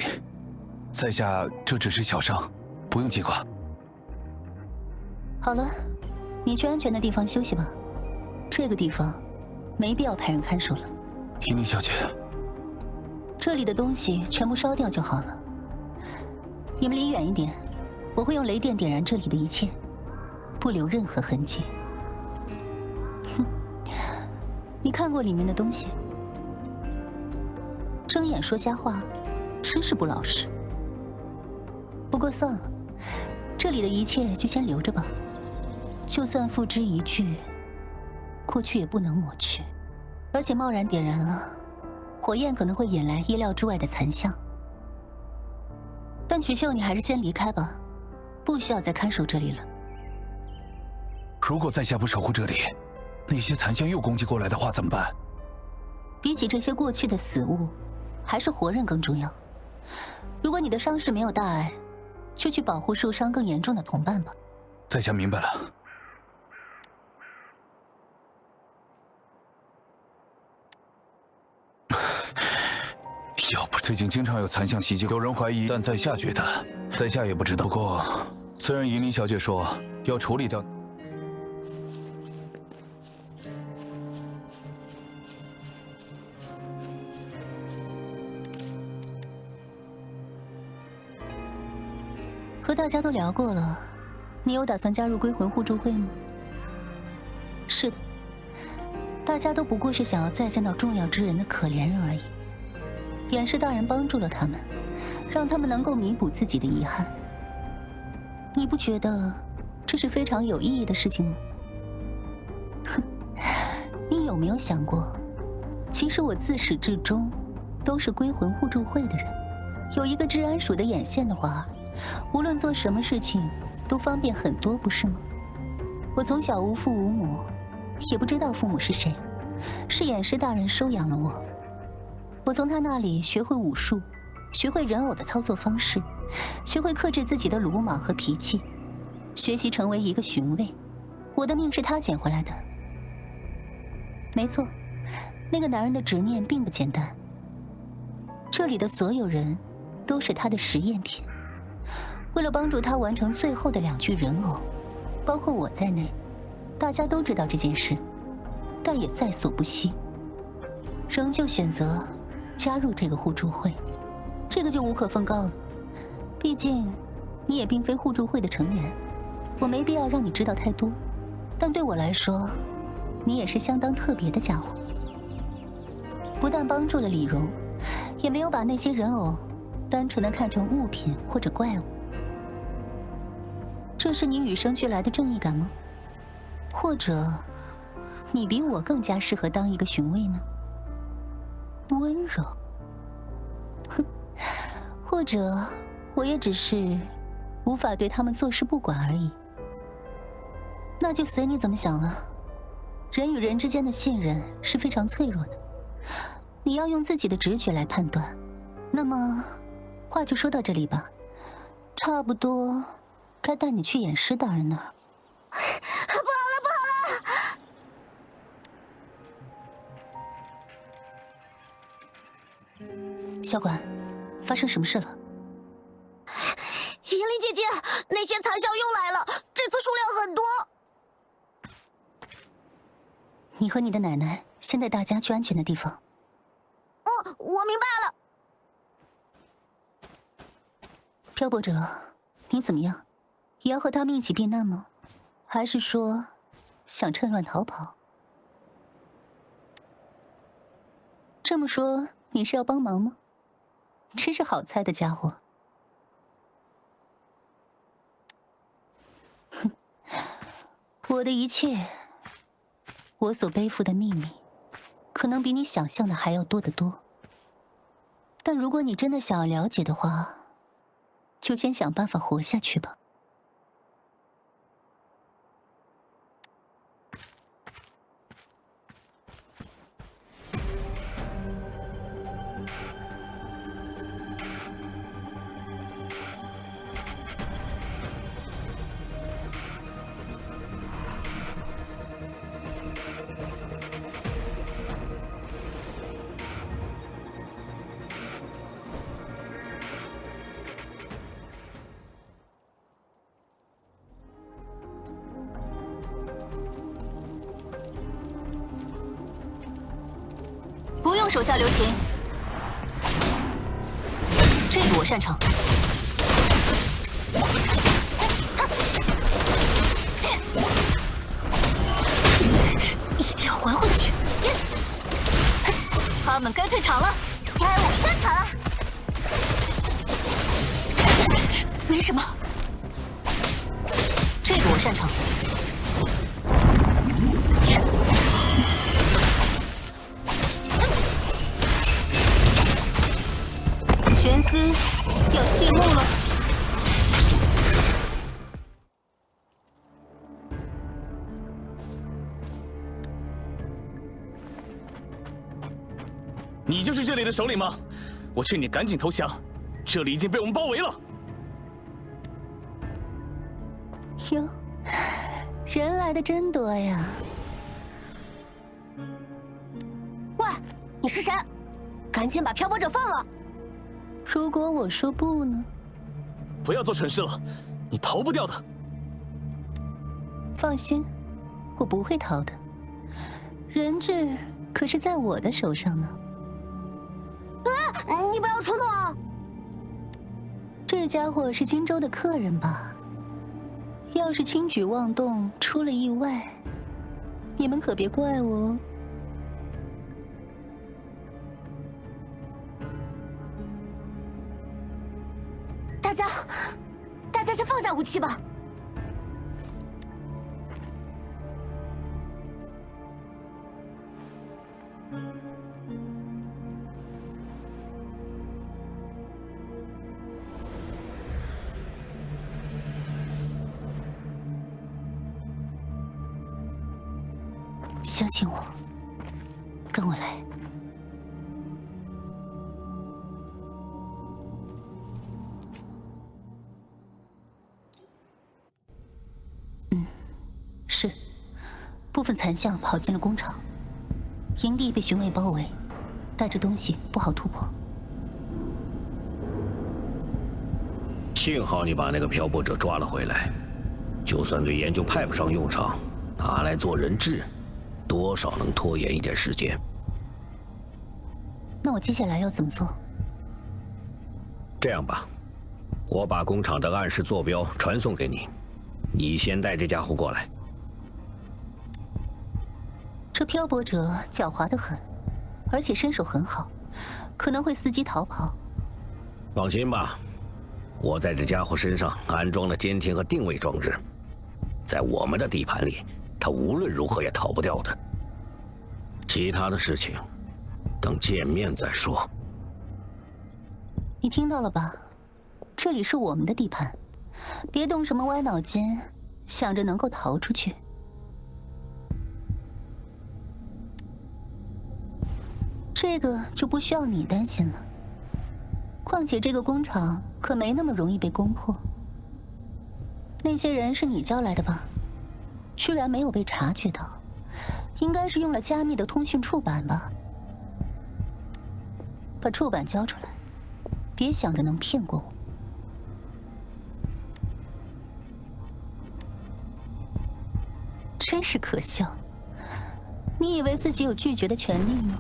在下这只是小伤，不用记挂。好了，你去安全的地方休息吧。这个地方没必要派人看守了。银铃小姐，这里的东西全部烧掉就好了。你们离远一点，我会用雷电点燃这里的一切，不留任何痕迹。你看过里面的东西？睁眼说瞎话，真是不老实。不过算了，这里的一切就先留着吧。就算付之一炬，过去也不能抹去。而且贸然点燃了，火焰可能会引来意料之外的残像。但曲秀，你还是先离开吧，不需要再看守这里了。如果在下不守护这里，那些残像又攻击过来的话怎么办？比起这些过去的死物，还是活人更重要。如果你的伤势没有大碍，就去保护受伤更严重的同伴吧。在下明白了。要不最近经常有残像袭击，有人怀疑，但在下觉得，在下也不知道。不过，虽然银铃小姐说要处理掉。和大家都聊过了，你有打算加入归魂互助会吗？是的，大家都不过是想要再见到重要之人的可怜人而已。典师大人帮助了他们，让他们能够弥补自己的遗憾。你不觉得这是非常有意义的事情吗？哼，你有没有想过，其实我自始至终都是归魂互助会的人。有一个治安署的眼线的话，无论做什么事情都方便很多，不是吗？我从小无父无母，也不知道父母是谁，是眼师大人收养了我。我从他那里学会武术，学会人偶的操作方式，学会克制自己的鲁莽和脾气，学习成为一个巡卫。我的命是他捡回来的。没错，那个男人的执念并不简单。这里的所有人都是他的实验品。为了帮助他完成最后的2具人偶，包括我在内，大家都知道这件事，但也在所不惜，仍旧选择加入这个互助会。这个就无可奉告了，毕竟你也并非互助会的成员，我没必要让你知道太多。但对我来说，你也是相当特别的家伙，不但帮助了李荣，也没有把那些人偶单纯的看成物品或者怪物。这是你与生俱来的正义感吗？或者你比我更加适合当一个巡卫呢？温柔，哼，或者我也只是无法对他们坐视不管而已。那就随你怎么想了。人与人之间的信任是非常脆弱的，你要用自己的直觉来判断。那么，话就说到这里吧，差不多该带你去演师大人那儿。不好了，不好了！小管，发生什么事了？银铃姐姐，那些残像又来了，这次数量很多。你和你的奶奶先带大家去安全的地方。哦，我明白了。漂泊者，你怎么样？也要和他们一起避难吗？还是说想趁乱逃跑？这么说，你是要帮忙吗？真是好猜的家伙。哼，我的一切，我所背负的秘密，可能比你想象的还要多得多。但如果你真的想要了解的话，就先想办法活下去吧。不用手下留情，这个我擅长。一定要还回去！他们该退场了，该我上场了。没什么，这个我擅长。玄思要谢幕了。你就是这里的首领吗？我劝你赶紧投降，这里已经被我们包围了。哟，人来的真多呀！喂，你是谁？赶紧把漂泊者放了！如果我说不呢？不要做蠢事了，你逃不掉的。放心，我不会逃的。人质可是在我的手上呢。你不要冲动啊！这家伙是荆州的客人吧？要是轻举妄动，出了意外，你们可别怪我哦。大家先放下武器吧。相信我，跟我来。是，部分残像跑进了工厂，营地被巡卫包围，带着东西不好突破。幸好你把那个漂泊者抓了回来，就算对研究派不上用场，拿来做人质，多少能拖延一点时间。那我接下来要怎么做？这样吧，我把工厂的暗示坐标传送给你，你先带这家伙过来。这漂泊者狡猾得很，而且身手很好，可能会伺机逃跑。放心吧，我在这家伙身上安装了监听和定位装置，在我们的地盘里，他无论如何也逃不掉的。其他的事情，等见面再说。你听到了吧？这里是我们的地盘，别动什么歪脑筋，想着能够逃出去。这个就不需要你担心了。况且这个工厂可没那么容易被攻破。那些人是你叫来的吧？居然没有被察觉到，应该是用了加密的通讯触板吧？把触板交出来，别想着能骗过我。真是可笑，你以为自己有拒绝的权利吗？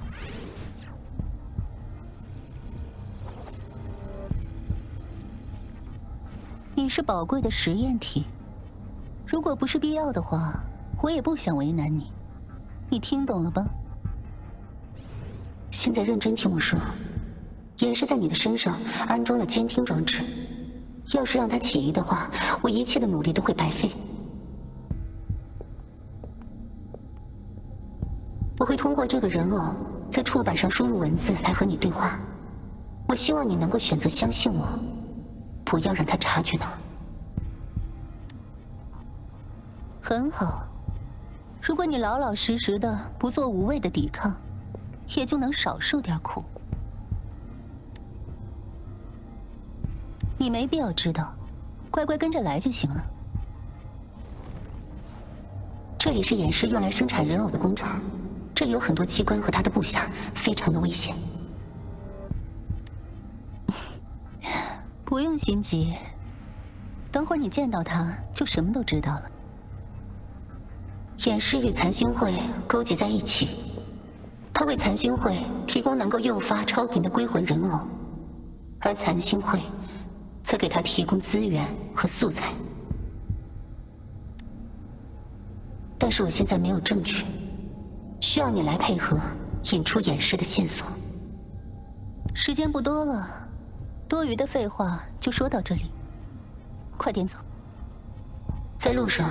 你是宝贵的实验体，如果不是必要的话，我也不想为难你。你听懂了吧？现在认真听我说，也是在你的身上安装了监听装置，要是让他起疑的话，我一切的努力都会白费。我会通过这个人偶在触板上输入文字来和你对话，我希望你能够选择相信我，不要让他察觉到。很好，如果你老老实实的不做无谓的抵抗，也就能少受点苦。你没必要知道，乖乖跟着来就行了。这里是演示用来生产人偶的工厂，这里有很多机关和他的部下，非常的危险。不用心急，等会儿你见到他就什么都知道了。演示与残星会勾结在一起，他为残星会提供能够诱发超频的归魂人偶，而残星会则给他提供资源和素材。但是我现在没有证据，需要你来配合引出演示的线索。时间不多了，多余的废话就说到这里，快点走。在路上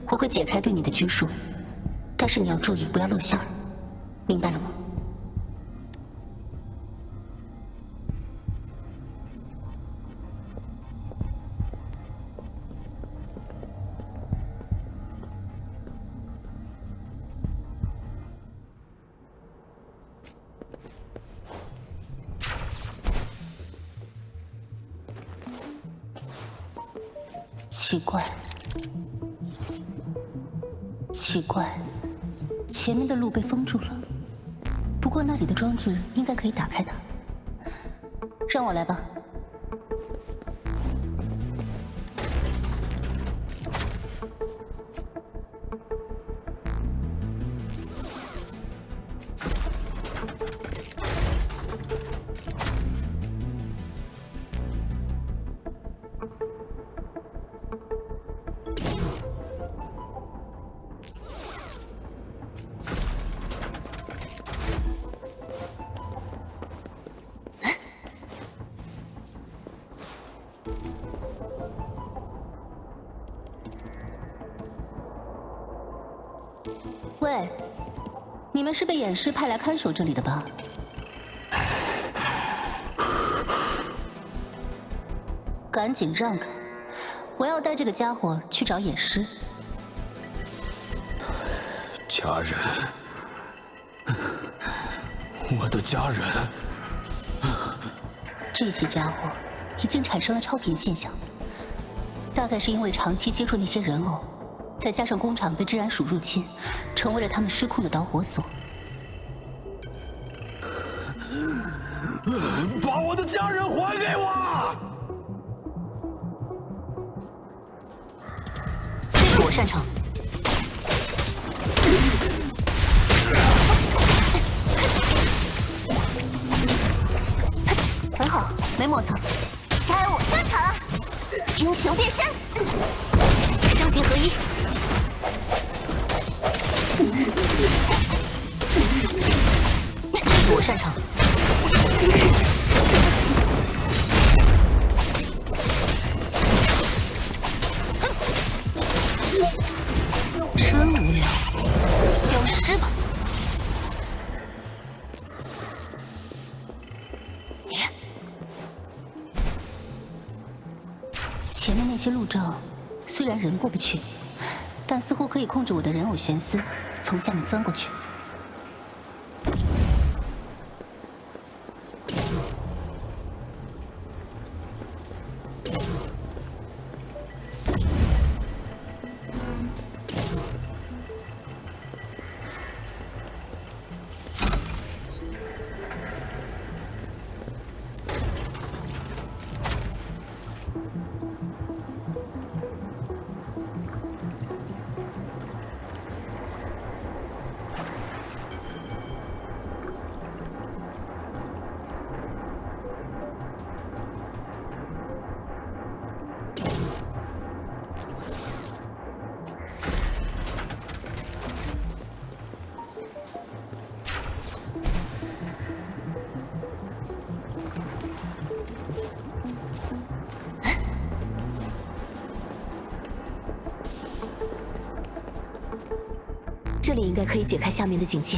我会解开对你的拘束，但是你要注意不要露馅，明白了吗？奇怪，前面的路被封住了，不过那里的装置应该可以打开它。让我来吧。喂，你们是被演示派来看守这里的吧？赶紧让开，我要带这个家伙去找演师。家人，我的家人，这些家伙已经产生了超频现象，大概是因为长期接触那些人偶，再加上工厂被自然鼠入侵，成为了他们失控的导火索。把我的家人还给我！这个我擅长。很好，没磨蹭。该我上场了，英雄变身，升级合一。这个我擅长。真无聊，消失吧。前面那些路障，虽然人过不去，但似乎可以控制我的人偶悬丝从下面钻过去。这里应该可以解开下面的警戒。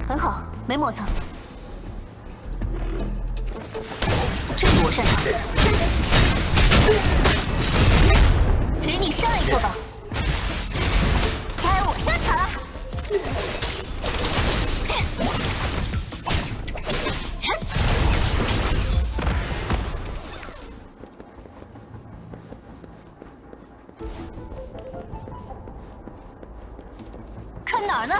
很好，没磨蹭。这个我擅长。给你上一课吧。该我上场了。看哪儿呢？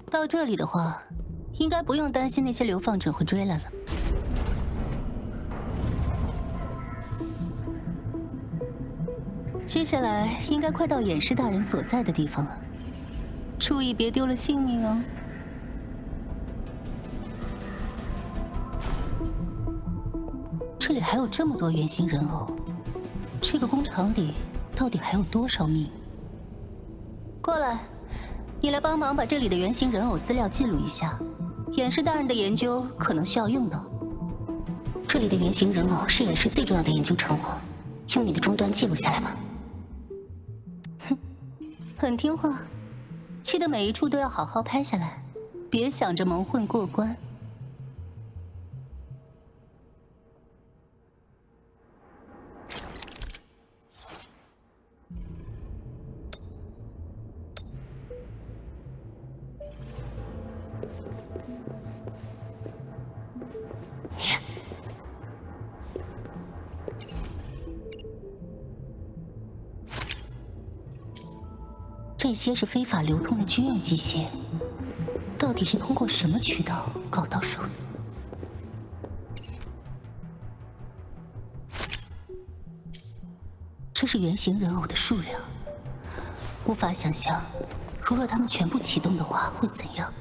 到这里的话，应该不用担心那些流放者会追来了。接下来应该快到掩尸大人所在的地方了，注意别丢了性命哦。这里还有这么多原型人偶，这个工厂里到底还有多少命？过来。你来帮忙把这里的原型人偶资料记录一下，掩尸大人的研究可能需要用到。这里的原型人偶是掩尸最重要的研究成果，用你的终端记录下来吧。哼，很听话，记得每一处都要好好拍下来，别想着蒙混过关。这些是非法流通的军用机械，到底是通过什么渠道搞到手的？这是原型人偶的数量，无法想象，如若他们全部启动的话会怎样。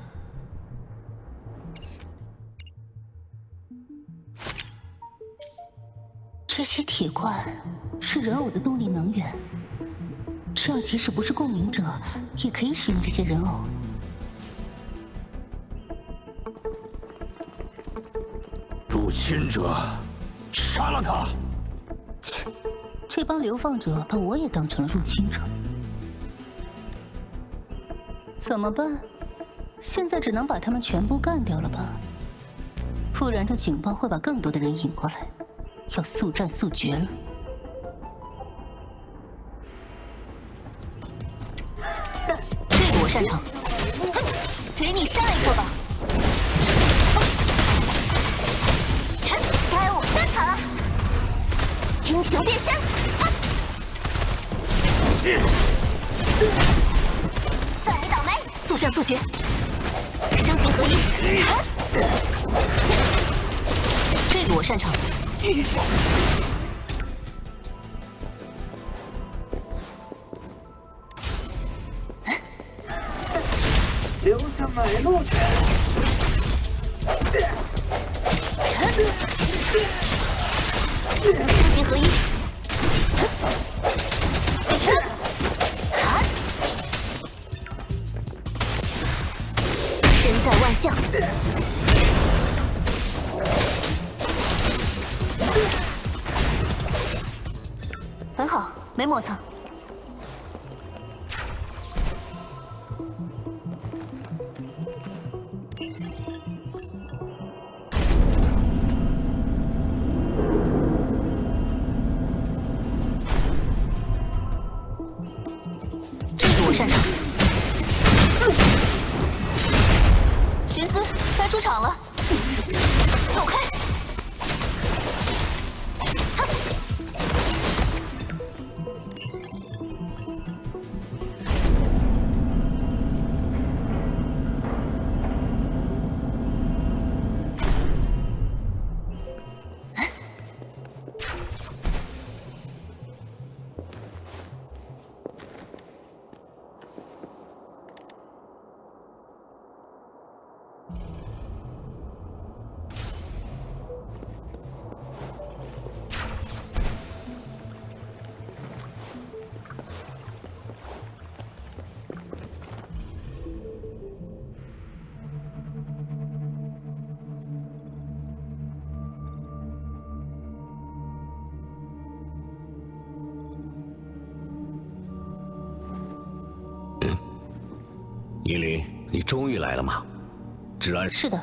这些铁罐是人偶的动力能源。这样即使不是共鸣者，也可以使用这些人偶。入侵者，杀了他！切，这帮流放者把我也当成了入侵者，怎么办？现在只能把他们全部干掉了吧？不然这警报会把更多的人引过来，要速战速决了。这个我擅长，给你上一课吧。该我上场了，英雄变身，算你倒霉！速战速决，声形合一。这个我擅长。留下买路钱。声形合一。身在万象。很好，没磨蹭。这个我擅长。寻思，该出场了。走开！银铃，你终于来了吗？治安是的，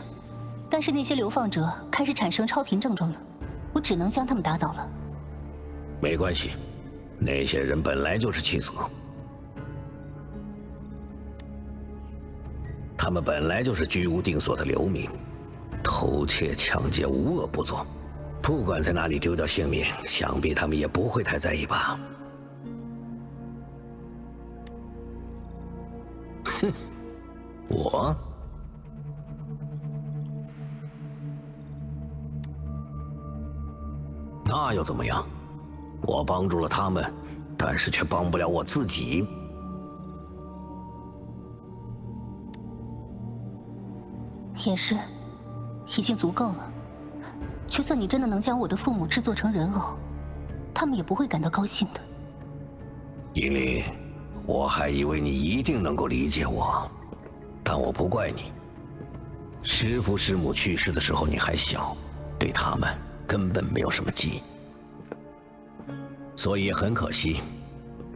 但是那些流放者开始产生超频症状了，我只能将他们打倒了。没关系，那些人本来就是弃子，他们本来就是居无定所的流民，偷窃、抢劫无恶不作。不管在哪里丢掉性命，想必他们也不会太在意吧。哼。我？那又怎么样？我帮助了他们，但是却帮不了我自己。也是，已经足够了。就算你真的能将我的父母制作成人偶，他们也不会感到高兴的。银铃，我还以为你一定能够理解我。但我不怪你，师父师母去世的时候你还小，对他们根本没有什么记忆，所以也很可惜，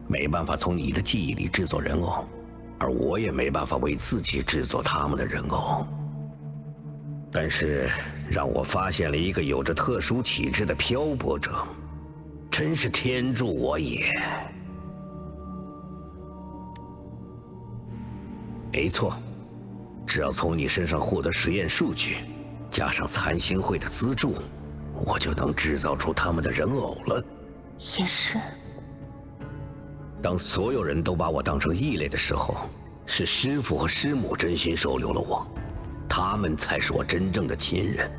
没办法从你的记忆里制作人偶，而我也没办法为自己制作他们的人偶。但是让我发现了一个有着特殊体质的漂泊者，真是天助我也。没错。只要从你身上获得实验数据，加上残星会的资助，我就能制造出他们的人偶了。也是。当所有人都把我当成异类的时候，是师父和师母真心收留了我，他们才是我真正的亲人。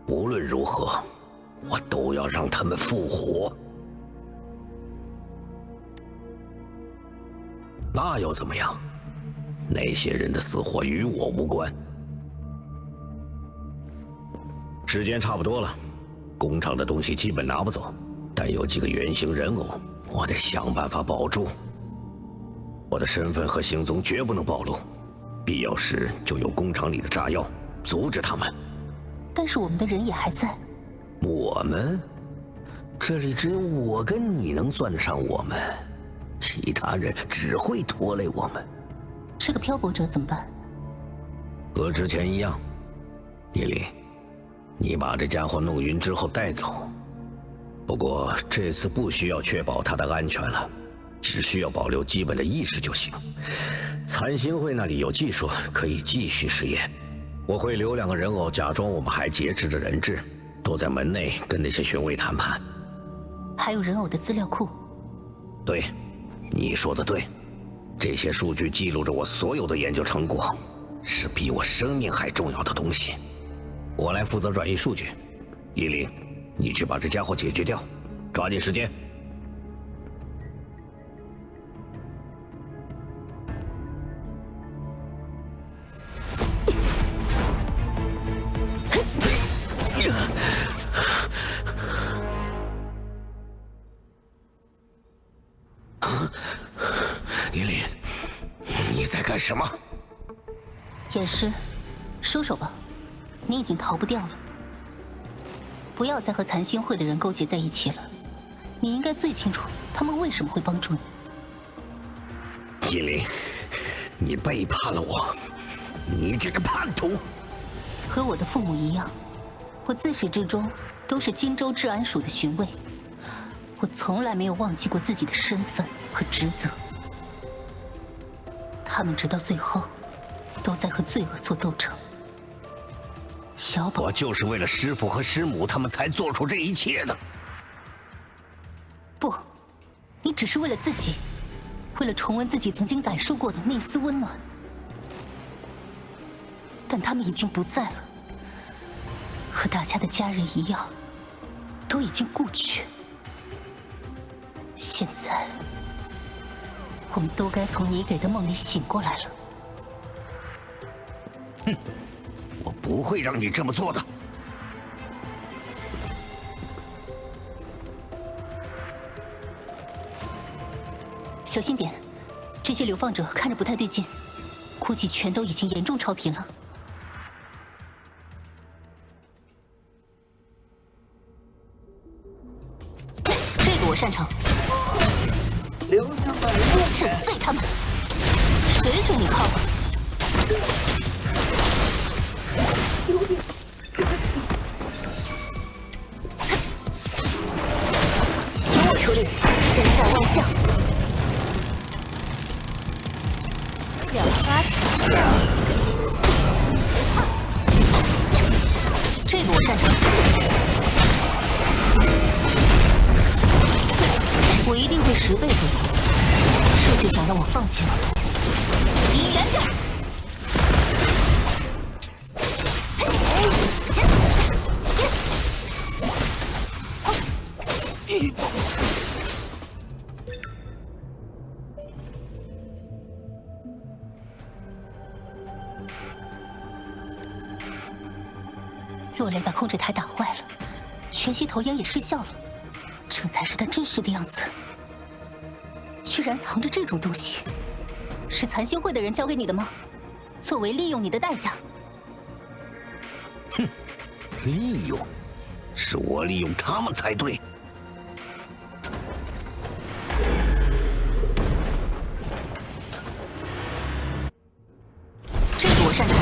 无论如何，我都要让他们复活。那又怎么样？那些人的死活与我无关。时间差不多了，工厂的东西基本拿不走，但有几个原型人偶，我得想办法保住。我的身份和行踪绝不能暴露，必要时就用工厂里的炸药阻止他们。但是我们的人也还在。我们？这里只有我跟你能算得上我们，其他人只会拖累我们。这个漂泊者怎么办？和之前一样，叶林，你把这家伙弄晕之后带走。不过这次不需要确保他的安全了，只需要保留基本的意识就行。残星会那里有技术可以继续实验，我会留2个人偶，假装我们还截制着人质，躲在门内跟那些巡卫谈判。还有人偶的资料库。对，你说的对，这些数据记录着我所有的研究成果，是比我生命还重要的东西。我来负责转移数据，叶林，你去把这家伙解决掉，抓紧时间。叶林，你在干什么？掩尸，收手吧，你已经逃不掉了。不要再和残星会的人勾结在一起了，你应该最清楚他们为什么会帮助你。叶林，你背叛了我，你这个叛徒！和我的父母一样，我自始至终都是荆州治安署的巡卫，我从来没有忘记过自己的身份和职责。他们直到最后，都在和罪恶做斗争。小宝，我就是为了师父和师母他们才做出这一切的。不，你只是为了自己，为了重温自己曾经感受过的那丝温暖。但他们已经不在了，和大家的家人一样，都已经故去。现在，我们都该从你给的梦里醒过来了。哼，我不会让你这么做的。小心点，这些流放者看着不太对劲，估计全都已经严重超频了。这个我擅长，震碎他们！谁准你靠我？由我处理，身在万象。小花巧，这个我擅长。我一定会10倍回头，这就想让我放弃吗？离远点！若雷把控制台打坏了，全息投影也失效了，这才是他真实的样子。居然藏着这种东西，是残星会的人交给你的吗？作为利用你的代价？哼，利用，是我利用他们才对。这个我擅长。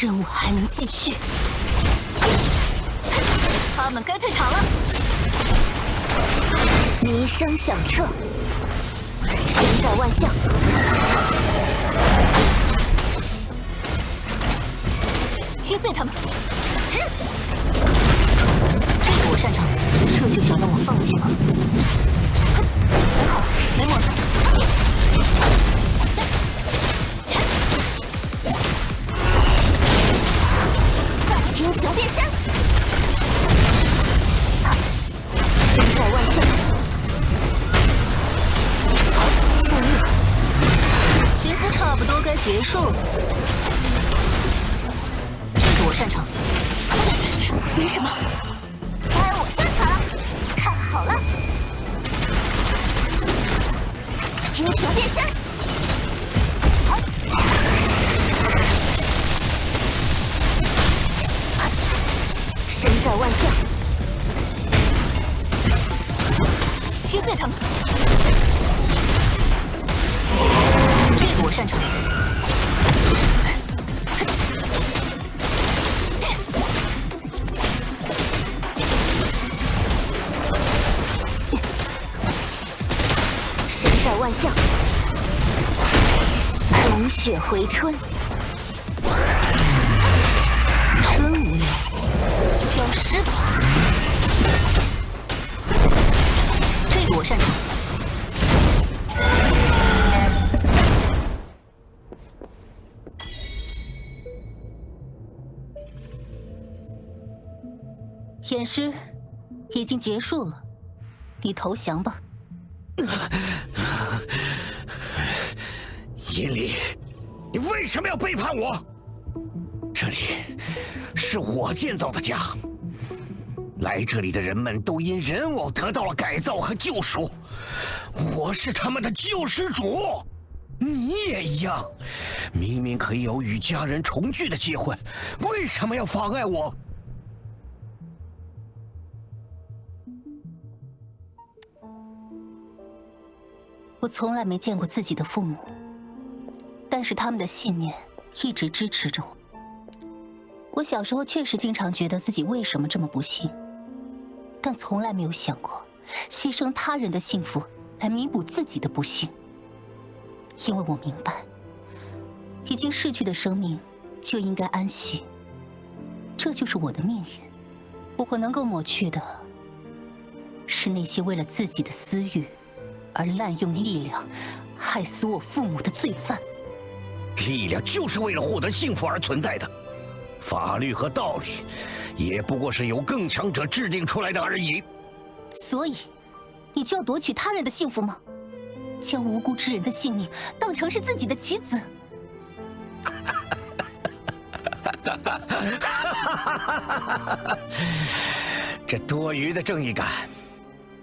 任务还能继续，他们该退场了。笛声响彻，身在万象。切碎他们！这个我擅长，这就想让我放弃吗？还好，没抹杀。英雄变身，身在万象。好，复命。寻思差不多该结束了。这个我擅长。没什么。太英雄变身。身在万象，切碎他们。这个我擅长。身在万象，龙血回春。真无聊，消失吧。这个我擅长。演示已经结束了，你投降吧。殷离，你为什么要背叛我？这里是我建造的家，来这里的人们都因人偶得到了改造和救赎，我是他们的救世主。你也一样，明明可以有与家人重聚的机会，为什么要妨碍我？我从来没见过自己的父母，但是他们的信念一直支持着我。我小时候确实经常觉得自己为什么这么不幸，但从来没有想过牺牲他人的幸福来弥补自己的不幸。因为我明白，已经逝去的生命就应该安息，这就是我的命运。我能够抹去的，是那些为了自己的私欲而滥用力量，害死我父母的罪犯。力量就是为了获得幸福而存在的，法律和道理也不过是由更强者制定出来的而已。所以，你就要夺取他人的幸福吗？将无辜之人的性命当成是自己的棋子？这多余的正义感，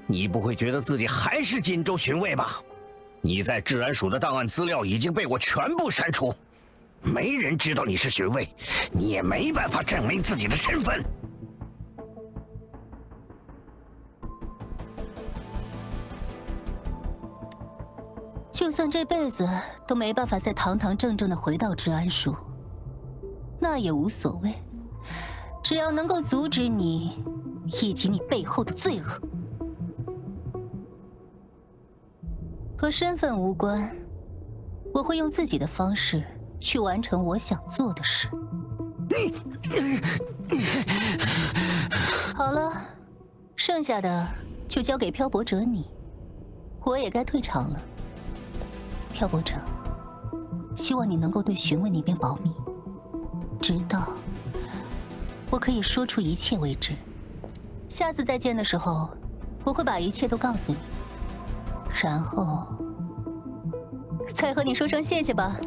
你不会觉得自己还是锦州巡卫吧？你在治安署的档案资料已经被我全部删除，没人知道你是巡卫，你也没办法证明自己的身份。就算这辈子都没办法再堂堂正正的回到治安署，那也无所谓，只要能够阻止你以及你背后的罪恶。和身份无关，我会用自己的方式去完成我想做的事。好了，剩下的就交给漂泊者你，我也该退场了。漂泊者，希望你能够对巡卫那边保密，直到我可以说出一切为止。下次再见的时候，我会把一切都告诉你，然后再和你说声谢谢吧。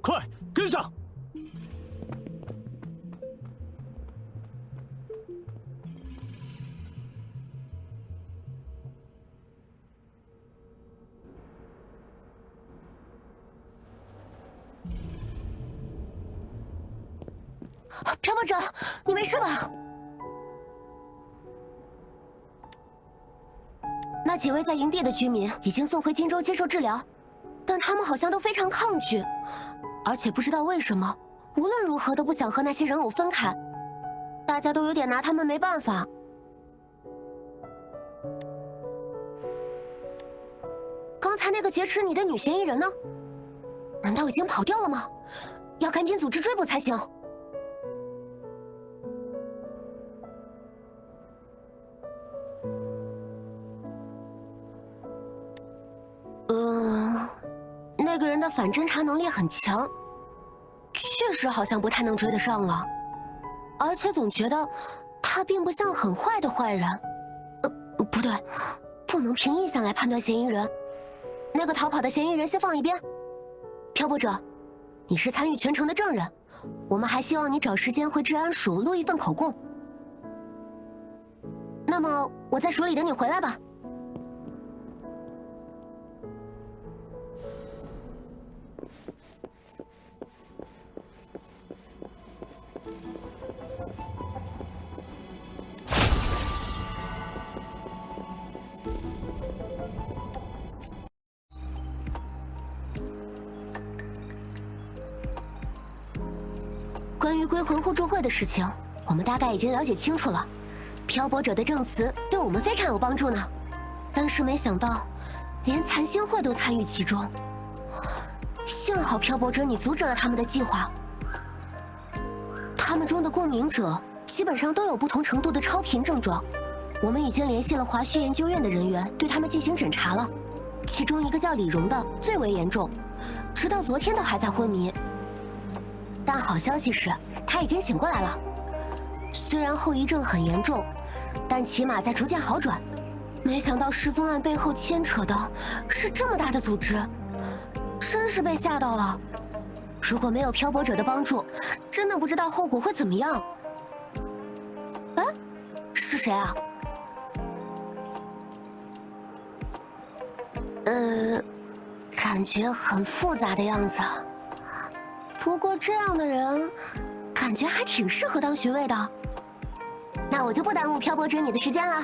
快跟上！漂泊者，你没事吧？那几位在营地的居民已经送回荆州接受治疗，但他们好像都非常抗拒，而且不知道为什么，无论如何都不想和那些人偶分开，大家都有点拿他们没办法。刚才那个劫持你的女嫌疑人呢？难道已经跑掉了吗？要赶紧组织追捕才行。那个人的反侦查能力很强，确实好像不太能追得上了，而且总觉得他并不像很坏的坏人。不对，不能凭印象来判断嫌疑人。那个逃跑的嫌疑人先放一边。漂泊者，你是参与全程的证人，我们还希望你找时间回治安署录一份口供。那么我在署里等你回来吧。关于归魂互助会的事情，我们大概已经了解清楚了。漂泊者的证词对我们非常有帮助呢，但是没想到，连残星会都参与其中。幸好漂泊者你阻止了他们的计划。他们中的共鸣者基本上都有不同程度的超频症状，我们已经联系了华胥研究院的人员，对他们进行诊查了。其中一个叫李荣的最为严重，直到昨天都还在昏迷。但好消息是，他已经醒过来了。虽然后遗症很严重，但起码在逐渐好转。没想到失踪案背后牵扯的是这么大的组织，真是被吓到了。如果没有漂泊者的帮助，真的不知道后果会怎么样。哎，是谁啊？感觉很复杂的样子。不过这样的人，感觉还挺适合当巡卫的。那我就不耽误漂泊者你的时间了。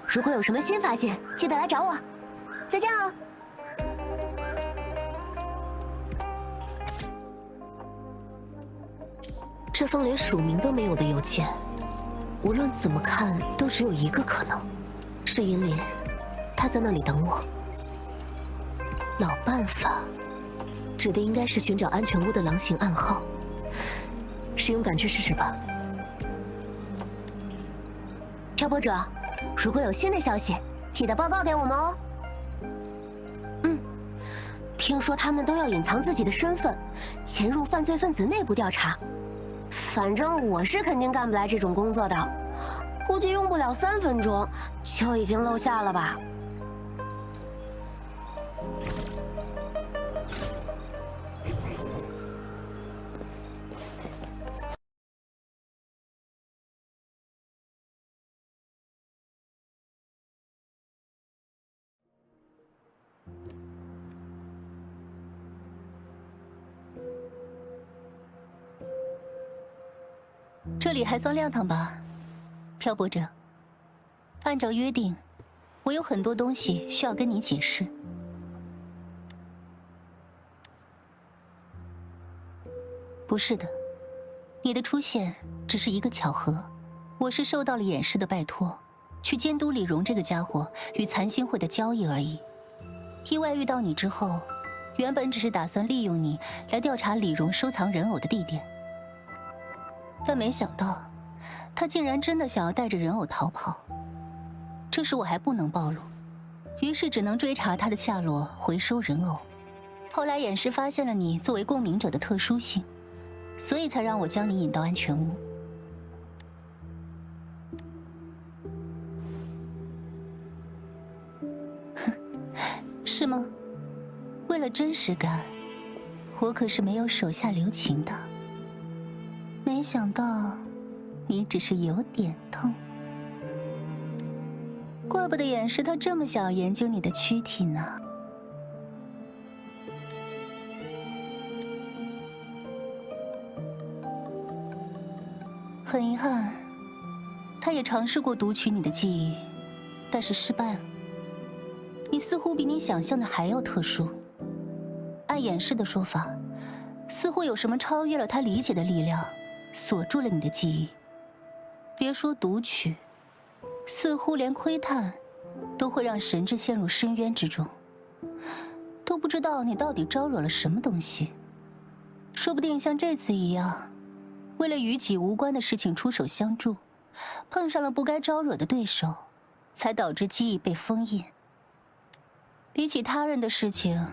如果有什么新发现，记得来找我。再见了。这封连署名都没有的邮件，无论怎么看都只有一个可能，是银莲，她在那里等我。老办法，指的应该是寻找安全屋的狼形暗号，使用感知试试吧。漂泊者，如果有新的消息，记得报告给我们哦。听说他们都要隐藏自己的身份，潜入犯罪分子内部调查。反正我是肯定干不来这种工作的，估计用不了3分钟就已经露馅了吧。这里还算亮堂吧，漂泊者。按照约定，我有很多东西需要跟你解释。不是的，你的出现只是一个巧合。我是受到了掩饰的拜托，去监督李荣这个家伙与残星会的交易而已。意外遇到你之后，原本只是打算利用你来调查李荣收藏人偶的地点。但没想到，他竟然真的想要带着人偶逃跑。这时我还不能暴露，于是只能追查他的下落，回收人偶。后来掩尸发现了你作为共鸣者的特殊性，所以才让我将你引到安全屋。是吗？为了真实感，我可是没有手下留情的。没想到，你只是有点痛。怪不得掩尸他这么想要研究你的躯体呢。很遗憾，他也尝试过读取你的记忆，但是失败了。你似乎比你想象的还要特殊。按掩尸的说法，似乎有什么超越了他理解的力量。锁住了你的记忆，别说读取，似乎连窥探都会让神智陷入深渊之中，都不知道你到底招惹了什么东西。说不定像这次一样，为了与己无关的事情出手相助，碰上了不该招惹的对手，才导致记忆被封印。比起他人的事情，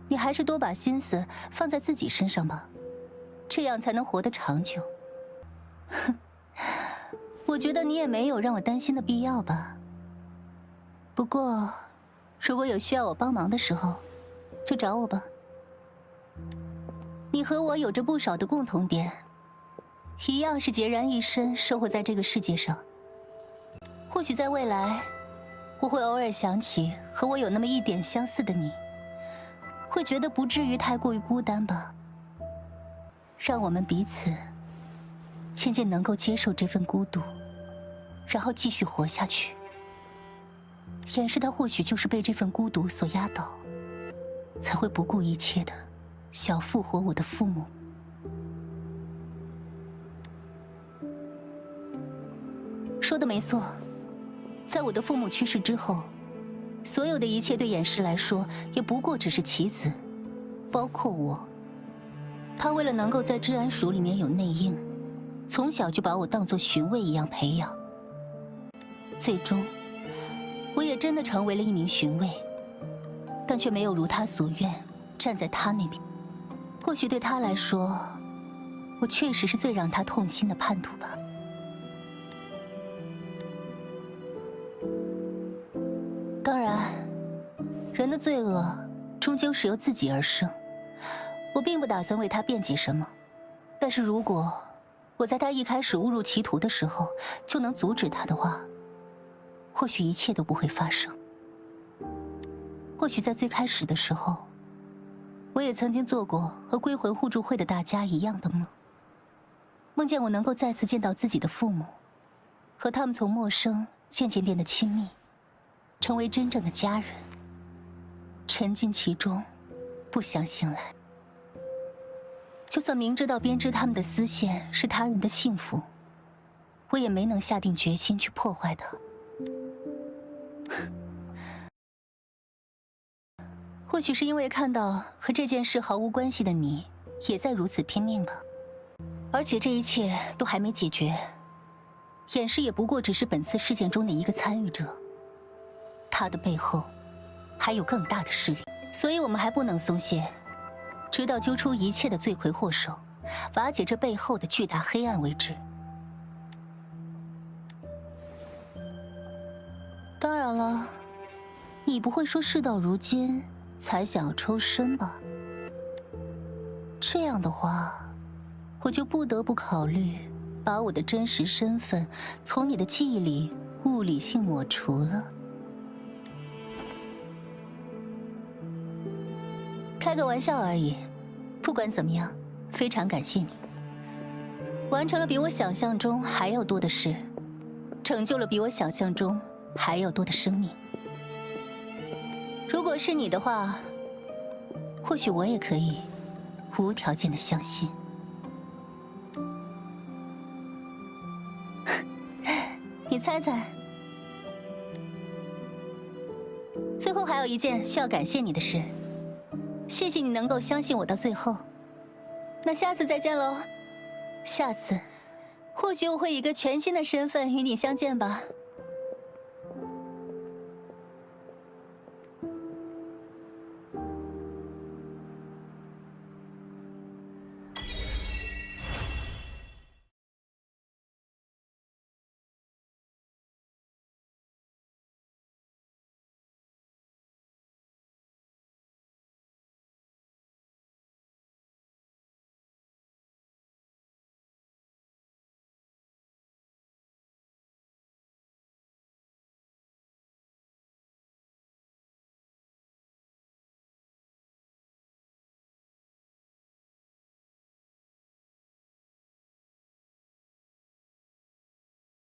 你还是多把心思放在自己身上吧，这样才能活得长久。哼，我觉得你也没有让我担心的必要吧。不过，如果有需要我帮忙的时候，就找我吧。你和我有着不少的共同点，一样是孑然一身生活在这个世界上。或许在未来，我会偶尔想起和我有那么一点相似的你，会觉得不至于太过于孤单吧。让我们彼此渐渐能够接受这份孤独，然后继续活下去。严氏他或许就是被这份孤独所压倒，才会不顾一切的想复活我的父母。说的没错，在我的父母去世之后，所有的一切对严氏来说也不过只是棋子，包括我。他为了能够在治安署里面有内应，从小就把我当作巡卫一样培养。最终，我也真的成为了一名巡卫，但却没有如他所愿站在他那边。或许对他来说，我确实是最让他痛心的叛徒吧。当然，人的罪恶终究是由自己而生。我并不打算为他辩解什么，但是如果我在他一开始误入歧途的时候就能阻止他的话，或许一切都不会发生。或许在最开始的时候，我也曾经做过和归魂互助会的大家一样的梦，梦见我能够再次见到自己的父母，和他们从陌生渐渐变得亲密，成为真正的家人。沉浸其中，不想醒来。就算明知道编织他们的丝线是他人的幸福，我也没能下定决心去破坏它。或许是因为看到和这件事毫无关系的你也在如此拼命吧。而且这一切都还没解决，严氏也不过只是本次事件中的一个参与者，他的背后还有更大的势力，所以我们还不能松懈，直到揪出一切的罪魁祸首，瓦解这背后的巨大黑暗为止。当然了，你不会说事到如今才想要抽身吧？这样的话，我就不得不考虑把我的真实身份从你的记忆里物理性抹除了。开个玩笑而已，不管怎么样，非常感谢你，完成了比我想象中还要多的事，拯救了比我想象中还要多的生命。如果是你的话，或许我也可以无条件的相信。你猜猜。最后还有一件需要感谢你的事，谢谢你能够相信我到最后。那下次再见喽。下次，或许我会以一个全新的身份与你相见吧。